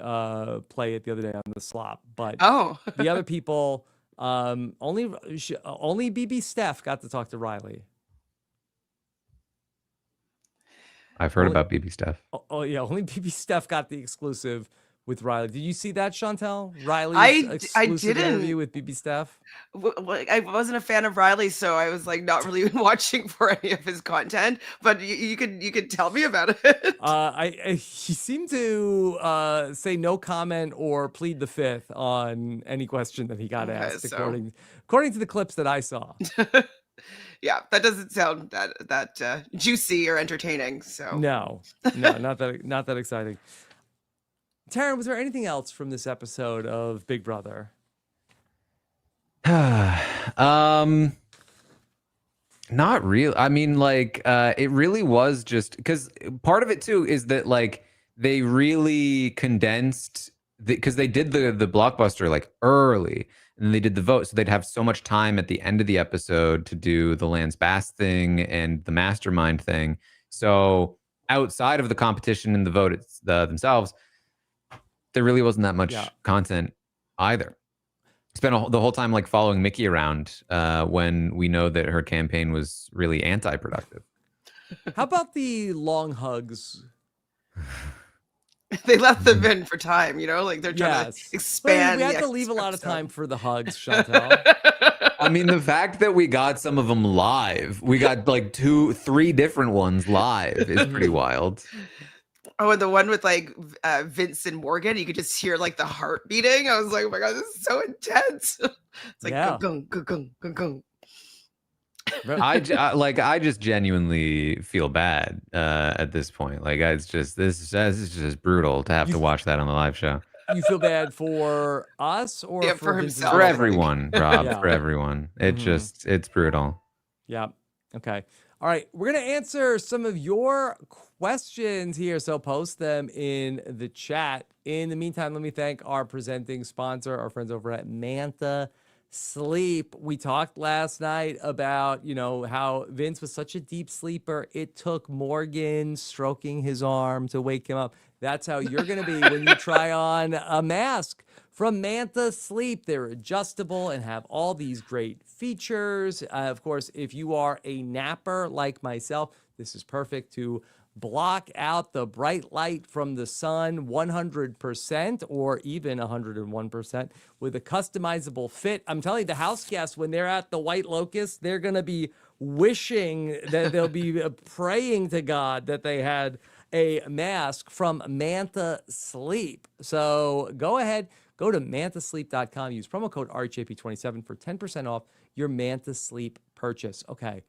play it the other day on the slop. But the other people, only BB Steph got to talk to Riley. I've heard about BB stuff. Oh yeah, only BB Steph got the exclusive with Riley. Did you see that, Chantele? Riley's exclusive interview with BB Steph? I wasn't a fan of Riley, so I was like not really watching for any of his content. But you could tell me about it. He seemed to say no comment or plead the fifth on any question that he got asked, according to the clips that I saw. Yeah, that doesn't sound that juicy or entertaining. So no, not that exciting. Taran, was there anything else from this episode of Big Brother? Not really. I mean, like, it really was just because part of it too is that like they really condensed because they did the blockbuster like early and then they did the vote, so they'd have so much time at the end of the episode to do the Lance Bass thing and the mastermind thing. So outside of the competition and the vote themselves, there really wasn't that much content either. Spent the whole time like following Mickey around when we know that her campaign was really anti-productive. How about the long hugs? They left them in for time, like they're trying to expand. We had to leave a lot of time for the hugs, Chantele. I mean, the fact that we got some of them live, we got like 3 different ones live is pretty wild. Oh, and the one with like Vince and Morgan, you could just hear like the heart beating. I was like, oh my god, this is so intense. It's like Yeah. gung, gung, gung, gung, gung. I just genuinely feel bad at this point. Like, it's just this is just brutal to have to watch that on the live show. You feel bad for us or Yeah, for for Vince's himself. For Oh, everyone, Rob, Yeah. for everyone. It's brutal. Yeah. Okay. All right. We're going to answer some of your questions here. So post them in the chat. In the meantime, let me thank our presenting sponsor, our friends over at Manta Sleep. We talked last night about, how Vince was such a deep sleeper. It took Morgan stroking his arm to wake him up. That's how you're going to be when you try on a mask from Manta Sleep. They're adjustable and have all these great features. Of course, if you are a napper like myself, this is perfect to block out the bright light from the sun 100% or even 101% with a customizable fit. I'm telling you, the house guests, when they're at the White Locust, they're going to be wishing that they'll be praying to God that they had a mask from Manta Sleep. So go ahead, go to mantasleep.com, use promo code RHAP27 for 10% off your Manta Sleep purchase. Okay.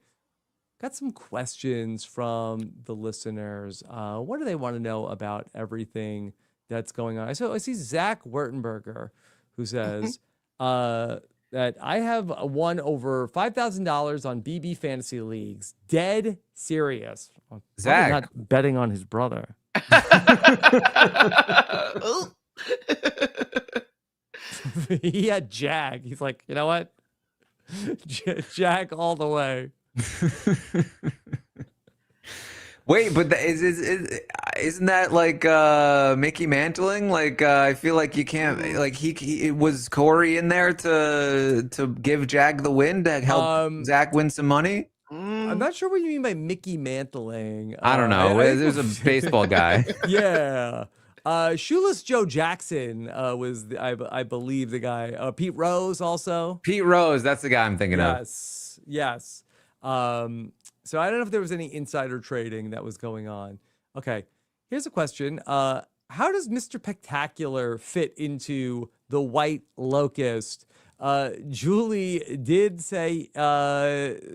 Got some questions from the listeners. What do they want to know about everything that's going on? I see Zach Wertenberger, who says that I have won over $5,000 on BB fantasy leagues. Dead serious. Well, Zach. probably not betting on his brother. Oh. He had Jag. He's like, you know what? Jag all the way. Wait, but isn't that like Mickey Mantling? Like I feel like you can't like he was Corey in there to give Jag the win to help Zach win some money. I'm not sure what you mean by Mickey Mantling. I don't know. There's a baseball guy. Yeah. Shoeless Joe Jackson was, I believe, the guy. Pete Rose also. Pete Rose, that's the guy I'm thinking of. Yes. So I don't know if there was any insider trading that was going on. Okay, here's a question. How does Mr. Spectacular fit into the White Locust? Julie did say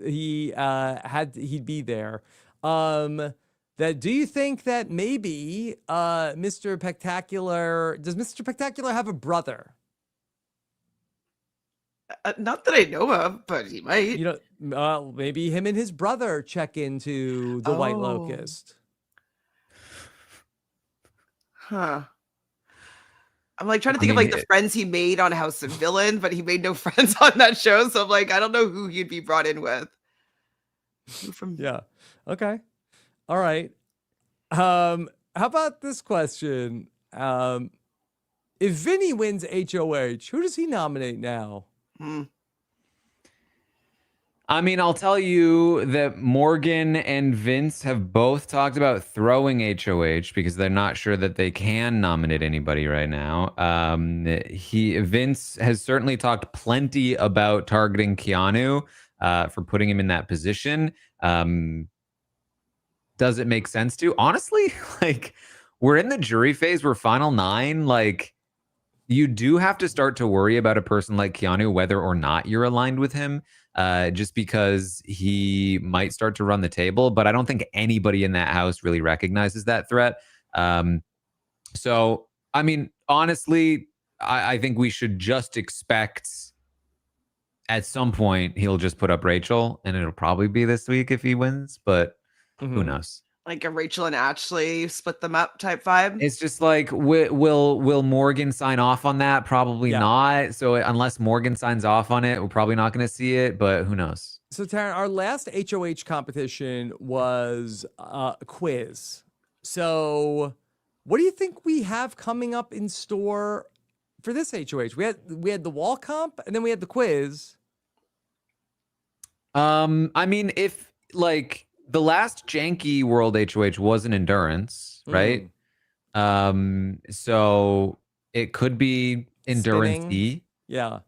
he'd be there. Do you think that maybe Mr. Spectacular, does Mr. Spectacular have a brother? Not that I know of, but he might. Maybe him and his brother check into the White Locust. Huh. I'm like trying to think of like the friends he made on House of Villain, but he made no friends on that show. So I'm like, I don't know who he'd be brought in with. Yeah. Okay. All right. How about this question? If Vinny wins HOH, who does he nominate now? I mean, I'll tell you that Morgan and Vince have both talked about throwing HOH because they're not sure that they can nominate anybody right now. Vince has certainly talked plenty about targeting Keanu for putting him in that position. Does it make sense to? Honestly, like, we're in the jury phase. We're final 9. Like, you do have to start to worry about a person like Keanu, whether or not you're aligned with him, just because he might start to run the table. But I don't think anybody in that house really recognizes that threat. So, I mean, honestly, I think we should just expect at some point he'll just put up Rachel, and it'll probably be this week if he wins. But who knows? Like a Rachel and Ashley split them up type vibe. It's just like, will Morgan sign off on that? Probably not. So unless Morgan signs off on it, we're probably not going to see it, but who knows? So Taran, our last HOH competition was a quiz. So what do you think we have coming up in store for this HOH? We had the wall comp and then we had the quiz. I mean, if like the last janky world HOH was an endurance, right? So it could be endurance-y. Yeah.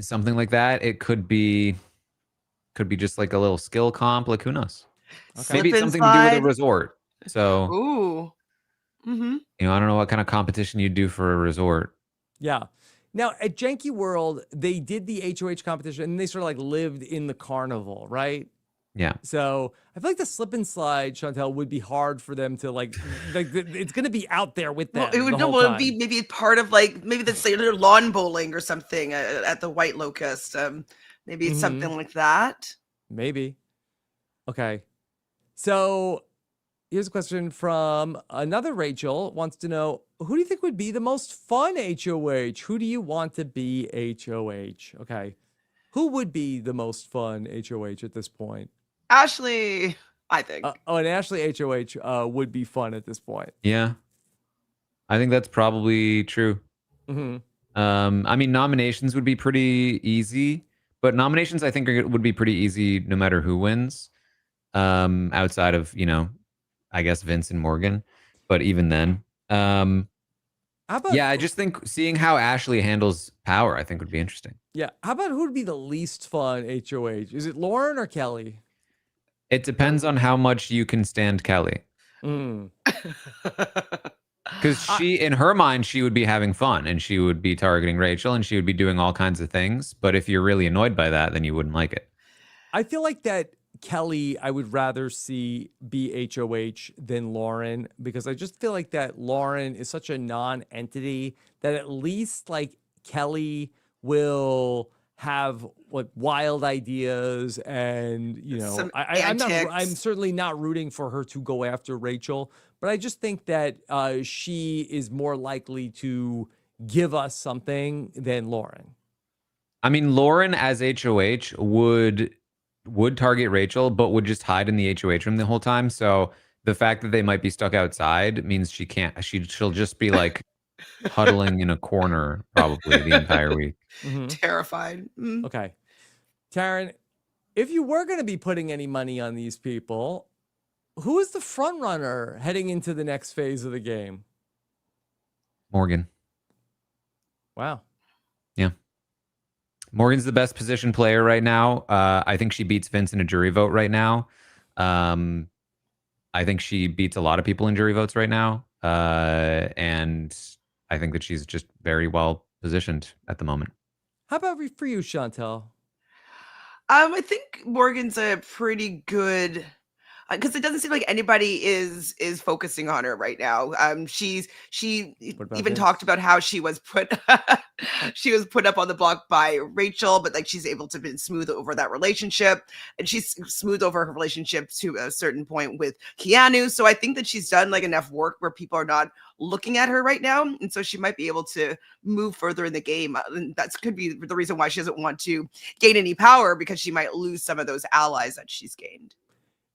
something like that. It could be just like a little skill comp. Like who knows? Okay. Maybe Slip it's and something to do with a slide. resort. So Ooh. Mm-hmm. I don't know what kind of competition you do for a resort. Yeah. Now at Janky World, they did the HOH competition and they sort of like lived in the carnival, right? Yeah. So I feel like the slip and slide, Chantel, would be hard for them to like it's going to be out there with them Well, it would the whole well, it'd time. be maybe part of like maybe that's like lawn bowling or something at the White Locust. Maybe it's something like that. Maybe. Okay. So here's a question from another Rachel. Wants to know, who do you think would be the most fun HOH? Who do you want to be HOH? Okay. Who would be the most fun HOH at this point? Ashley, I think. And Ashley HOH would be fun at this point. Yeah. I think that's probably true. Mm-hmm. I mean, nominations would be pretty easy, but nominations I think would be pretty easy no matter who wins. Outside of, I guess Vince and Morgan, but even then, How about, yeah, I just think seeing how Ashley handles power, I think would be interesting. yeah. How about who would be the least fun HOH? Is it Lauren or Kelly? It depends on how much you can stand Kelly. Mm. Because she, in her mind, she would be having fun and she would be targeting Rachel and she would be doing all kinds of things. But if you're really annoyed by that, then you wouldn't like it. I feel like that Kelly, I would rather see be HOH than Lauren because I just feel like that Lauren is such a non-entity that at least like Kelly will have like wild ideas and Some I'm antics. certainly not rooting for her to go after Rachel, but I just think that she is more likely to give us something than Lauren. I mean, Lauren as HOH would target Rachel, but would just hide in the HOH room the whole time. So the fact that they might be stuck outside means she'll just be like huddling in a corner probably the entire week. Mm-hmm. Terrified. Mm. Okay. Taran, if you were going to be putting any money on these people, who is the front runner heading into the next phase of the game? Morgan. Wow. Yeah. Morgan's the best position player right now. I think she beats Vince in a jury vote right now. I think she beats a lot of people in jury votes right now. And I think that she's just very well positioned at the moment. How about for you, Chantel? I think Morgan's a pretty good because it doesn't seem like anybody is focusing on her right now. She What about even Vince? talked about how she was put up on the block by Rachel, but like she's able to be smooth over that relationship, and she's smoothed over her relationship to a certain point with Keanu. So I think that she's done like enough work where people are not looking at her right now, and so she might be able to move further in the game. And that could be the reason why she doesn't want to gain any power, because she might lose some of those allies that she's gained.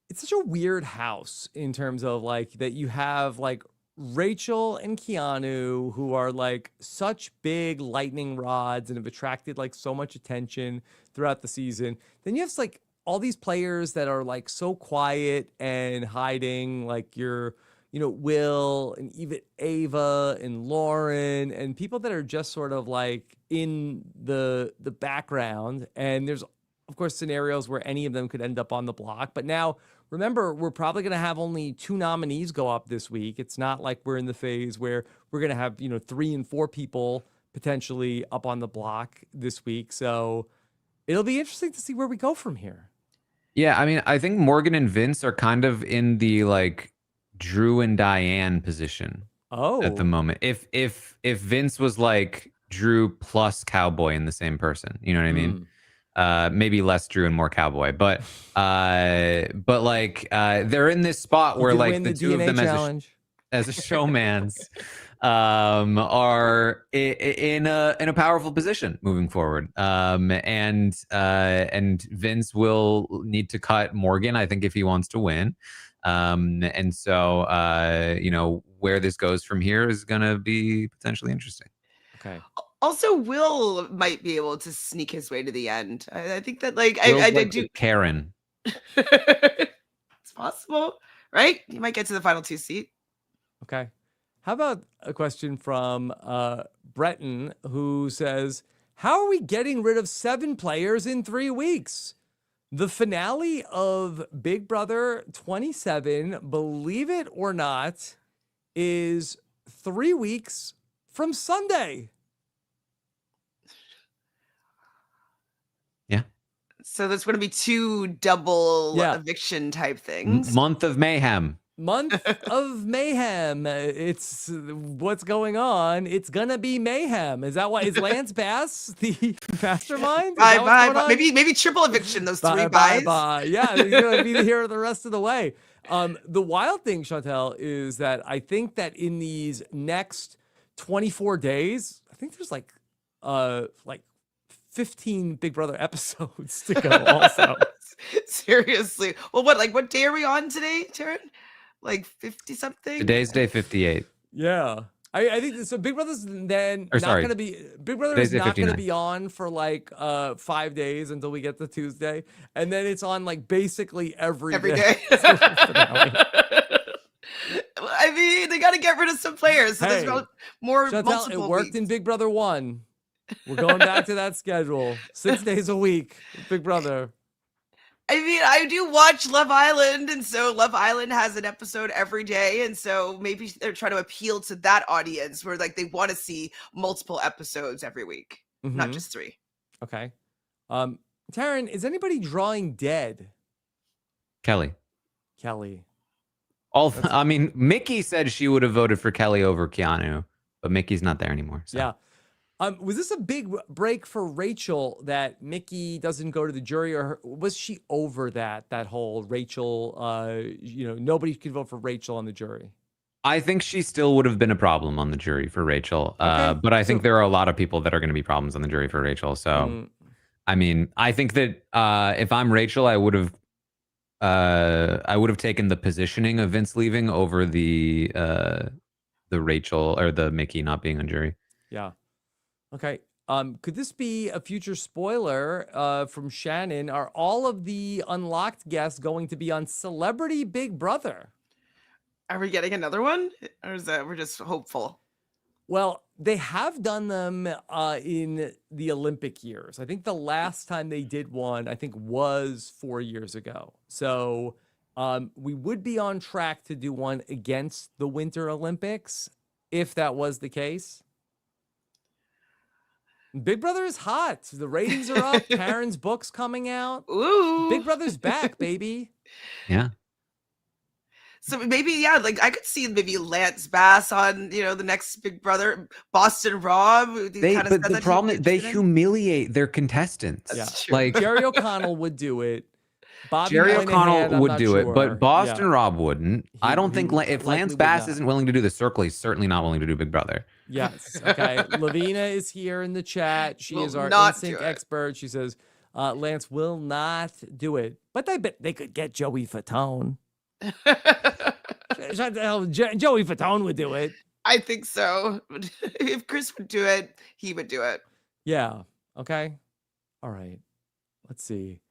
It's such a weird house in terms of like that you have like Rachel and Keanu, who are like such big lightning rods and have attracted like so much attention throughout the season. Then you have like all these players that are like so quiet and hiding, like your, Will and even Ava and Lauren and people that are just sort of like in the background. And there's of course scenarios where any of them could end up on the block. But now remember, we're probably going to have only 2 nominees go up this week. It's not like we're in the phase where we're going to have, 3 and 4 people potentially up on the block this week. So it'll be interesting to see where we go from here. Yeah, I mean, I think Morgan and Vince are kind of in the like Drew and Diane position at the moment. If Vince was like Drew plus Cowboy in the same person, you know what I mean? Maybe less Drew and more Cowboy, but like they're in this spot where like the two of them as a showmans are in a powerful position moving forward. And Vince will need to cut Morgan, I think, if he wants to win. And so where this goes from here is going to be potentially interesting. Okay. Also, Will might be able to sneak his way to the end. I think that Will's I like do. the Karen. It's possible, right? You might get to the final 2 seat. Okay. How about a question from Breton, who says, how are we getting rid of 7 players in 3 weeks? The finale of Big Brother 27, believe it or not, is 3 weeks from Sunday. Yeah. So there's going to be 2 double Yeah. eviction type things. Month of mayhem. Month of mayhem. It's what's going on. It's gonna be mayhem. Is that why? Is Lance Bass the mastermind? Is that what's going on? Maybe triple eviction. Those 3 Bye, buys. bye. Yeah, he's gonna be here the rest of the way. The wild thing, Chantele, is that I think that in these next 24 days, I think there's like 15 Big Brother episodes to go. Also, Seriously. Well, what day are we on today, Taran? Like 50 something? Today's day 58. yeah. I think so. Big Brother's then Or not sorry. going to be. Big Brother Today's is day not going to 59. be on for like 5 days until we get to Tuesday, and then it's on like basically every day. Finale. I mean, they got to get rid of some players. So Hey, there's more Chantele, multiple it worked weeks. in Big Brother 1. We're going back to that schedule. 6 days a week, Big Brother. I mean, I do watch Love Island, and so Love Island has an episode every day, and so maybe they're trying to appeal to that audience where like they want to see multiple episodes every week, not Mhm. just 3. Okay. Taran, is anybody drawing dead? Kelly. Kelly. I mean, Mickey said she would have voted for Kelly over Keanu, but Mickey's not there anymore. So. Yeah. Was this a big break for Rachel that Mickey doesn't go to the jury, or was she over that whole Rachel, nobody could vote for Rachel on the jury? I think she still would have been a problem on the jury for Rachel. Okay, But I think so- there are a lot of people that are going to be problems on the jury for Rachel. So, Mm, I mean, I think that if I'm Rachel, I would have taken the positioning of Vince leaving over the Rachel or the Mickey not being on jury. yeah. Okay. Could this be a future spoiler from Shannon? Are all of the unlocked guests going to be on Celebrity Big Brother? Are we getting another one, or is that we're just hopeful? Well, they have done them in the Olympic years. I think the last time they did one, I think, was 4 years ago. So we would be on track to do one against the Winter Olympics if that was the case. Big Brother is hot. The ratings are up. Taran's book's coming out. Ooh, Big Brother's back, baby. Yeah. So maybe, yeah, like I could see maybe Lance Bass on, the next Big Brother, Boston Rob. But the problem is they humiliate their contestants. That's true. Like Jerry O'Connell would do it. Bobby Jerry Moynihan, O'Connell I'm would not do it, sure. but Boston Yeah. Rob wouldn't. I don't he think if likely Lance would Bass not. isn't willing to do the circle, he's certainly not willing to do Big Brother. Yes. Okay. Lavina is here in the chat. She Will is our not instinct do it. expert. She says Lance will not do it, but I bet they could get Joey Fatone. Joey Fatone would do it. I think so. If Chris would do it, he would do it. Yeah. Okay. All right. Let's see.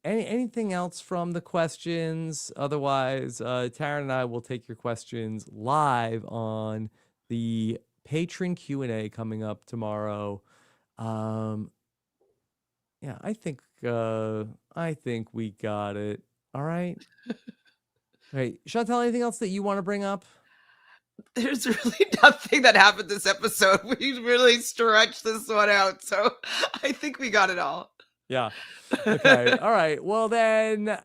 Anything else from the questions? Otherwise, Taran and I will take your questions live on the patron Q&A coming up tomorrow. Yeah, I think we got it. All right. Hey, Chantele, anything else that you want to bring up? There's really nothing that happened this episode. We really stretched this one out. So I think we got it all. Yeah. Okay. All right. Well, then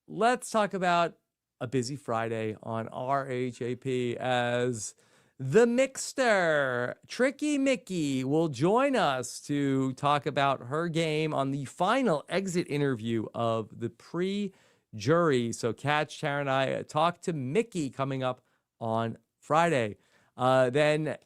let's talk about a busy Friday on RHAP as the Mixter, Tricky Mickey, will join us to talk about her game on the final exit interview of the pre-jury. So catch Taran and I talk to Mickey coming up on Friday. Then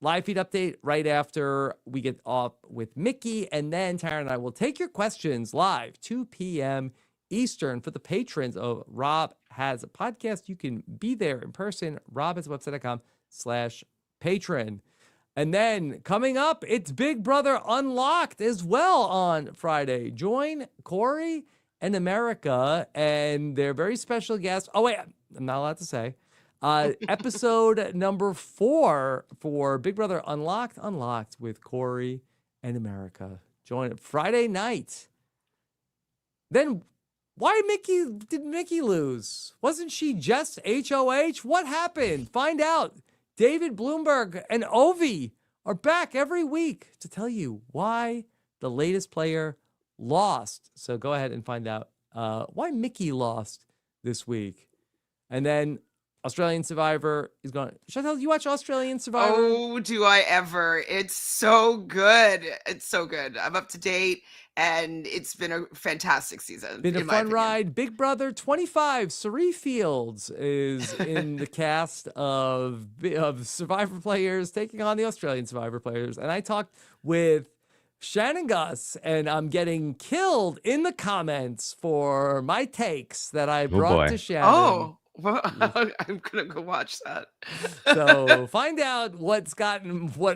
live feed update right after we get off with Mickey. And then Taran and I will take your questions live, 2 p.m. Eastern for the patrons of Rob Has a Podcast. You can be there in person, robhasawebsite.com/patron. And then coming up, it's Big Brother Unlocked as well on Friday. Join Corey and America and their very special guest. Oh, wait, I'm not allowed to say. Episode number 4 for Big Brother Unlocked with Corey and America. Join it Friday night. Then why did Mickey lose? Wasn't she just HOH? What happened? Find out. David Bloomberg and Ovi are back every week to tell you why the latest player lost. So go ahead and find out why Mickey lost this week. And then Australian Survivor is going. Chantele, do you watch Australian Survivor? Oh, do I ever? It's so good. It's so good. I'm up to date, and it's been a fantastic season. Been a in my fun opinion. ride. Big Brother 25, Sari Fields is in the cast of Survivor players taking on the Australian Survivor players. And I talked with Shannon Gus, and I'm getting killed in the comments for my takes that I brought boy. to Shannon. Oh, well, I'm gonna go watch that. So find out what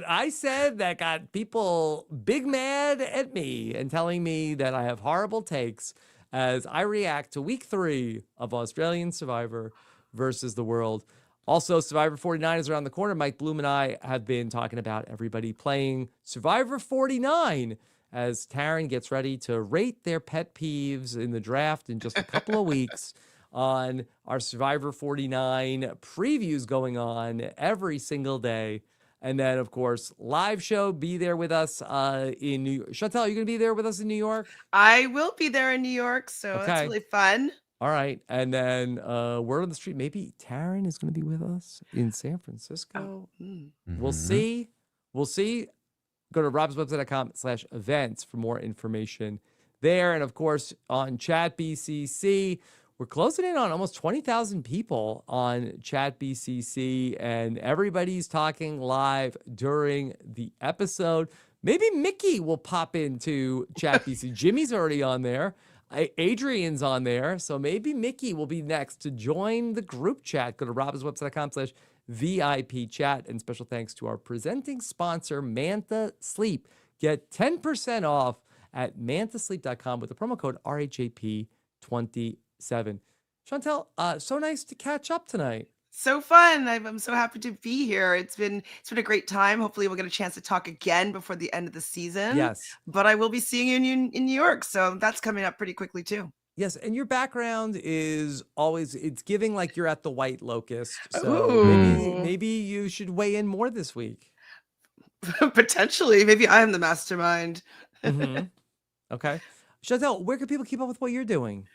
I said that got people big mad at me and telling me that I have horrible takes as I react to week 3 of Australian Survivor versus the world. Also, Survivor 49 is around the corner. Mike Bloom and I have been talking about everybody playing Survivor 49 as Taran gets ready to rate their pet peeves in the draft in just a couple of weeks. On our Survivor 49 previews going on every single day. And then, of course, live show. Be there with us in New York. Chantele, are you going to be there with us in New York? I will be there in New York, so Okay. that's really fun. All right. And then word on the street, maybe Taran is going to be with us in San Francisco. We'll see. We'll see. Go to robswebsite.com/events for more information there. And, of course, on Chat BCC, we're closing in on almost 20,000 people on Chat BCC, and everybody's talking live during the episode. Maybe Mickey will pop into Chat BCC. Jimmy's already on there. Adrian's on there. So maybe Mickey will be next to join the group chat. Go to robswebsite.com/VIP chat. And special thanks to our presenting sponsor, Manta Sleep. Get 10% off at mantasleep.com with the promo code RHAP27. Chantele, so nice to catch up tonight. So fun. I'm so happy to be here. It's been a great time. Hopefully we'll get a chance to talk again before the end of the season. Yes. But I will be seeing you in New York, so that's coming up pretty quickly too. Yes, and your background is always, it's giving like you're at the White Locust. So Ooh. maybe you should weigh in more this week. Potentially. Maybe I am the mastermind. Okay. Chantele, where can people keep up with what you're doing?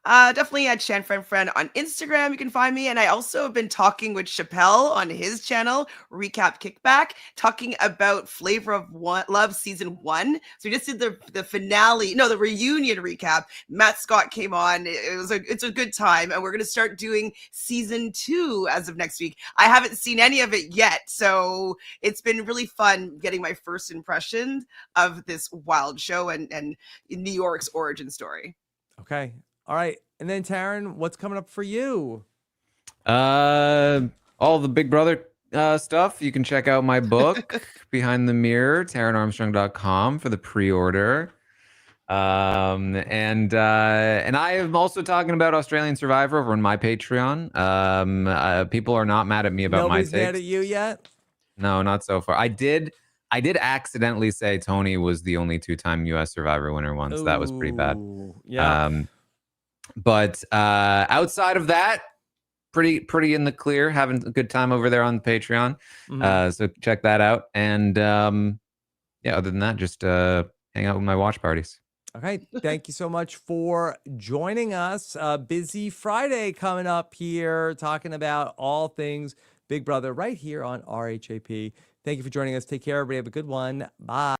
Definitely at ShanFriendFriend on Instagram. You can find me. And I also have been talking with Chappelle on his channel, Recap Kickback, talking about Flavor of Love Season 1. So we just did the finale, the reunion recap. Matt Scott came on. It's a good time. And we're going to start doing Season 2 as of next week. I haven't seen any of it yet. So it's been really fun getting my first impression of this wild show and New York's origin story. Okay. All right. And then Taran, what's coming up for you? All the Big Brother stuff. You can check out my book, Behind the Mirror, taranarmstrong.com for the pre-order. And I am also talking about Australian Survivor over on my Patreon. People are not mad at me about Nobody's my takes. mad at you yet? No, not so far. I did accidentally say Tony was the only 2-time US Survivor winner once. That was pretty bad. Yeah. But outside of that, pretty in the clear, having a good time over there on Patreon. So check that out. And other than that, just hang out with my watch parties. Okay. Thank you so much for joining us. Busy Friday coming up here, talking about all things Big Brother right here on RHAP. Thank you for joining us. Take care, everybody. Have a good one. Bye.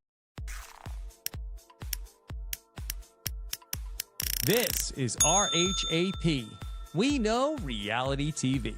This is RHAP. We know reality TV.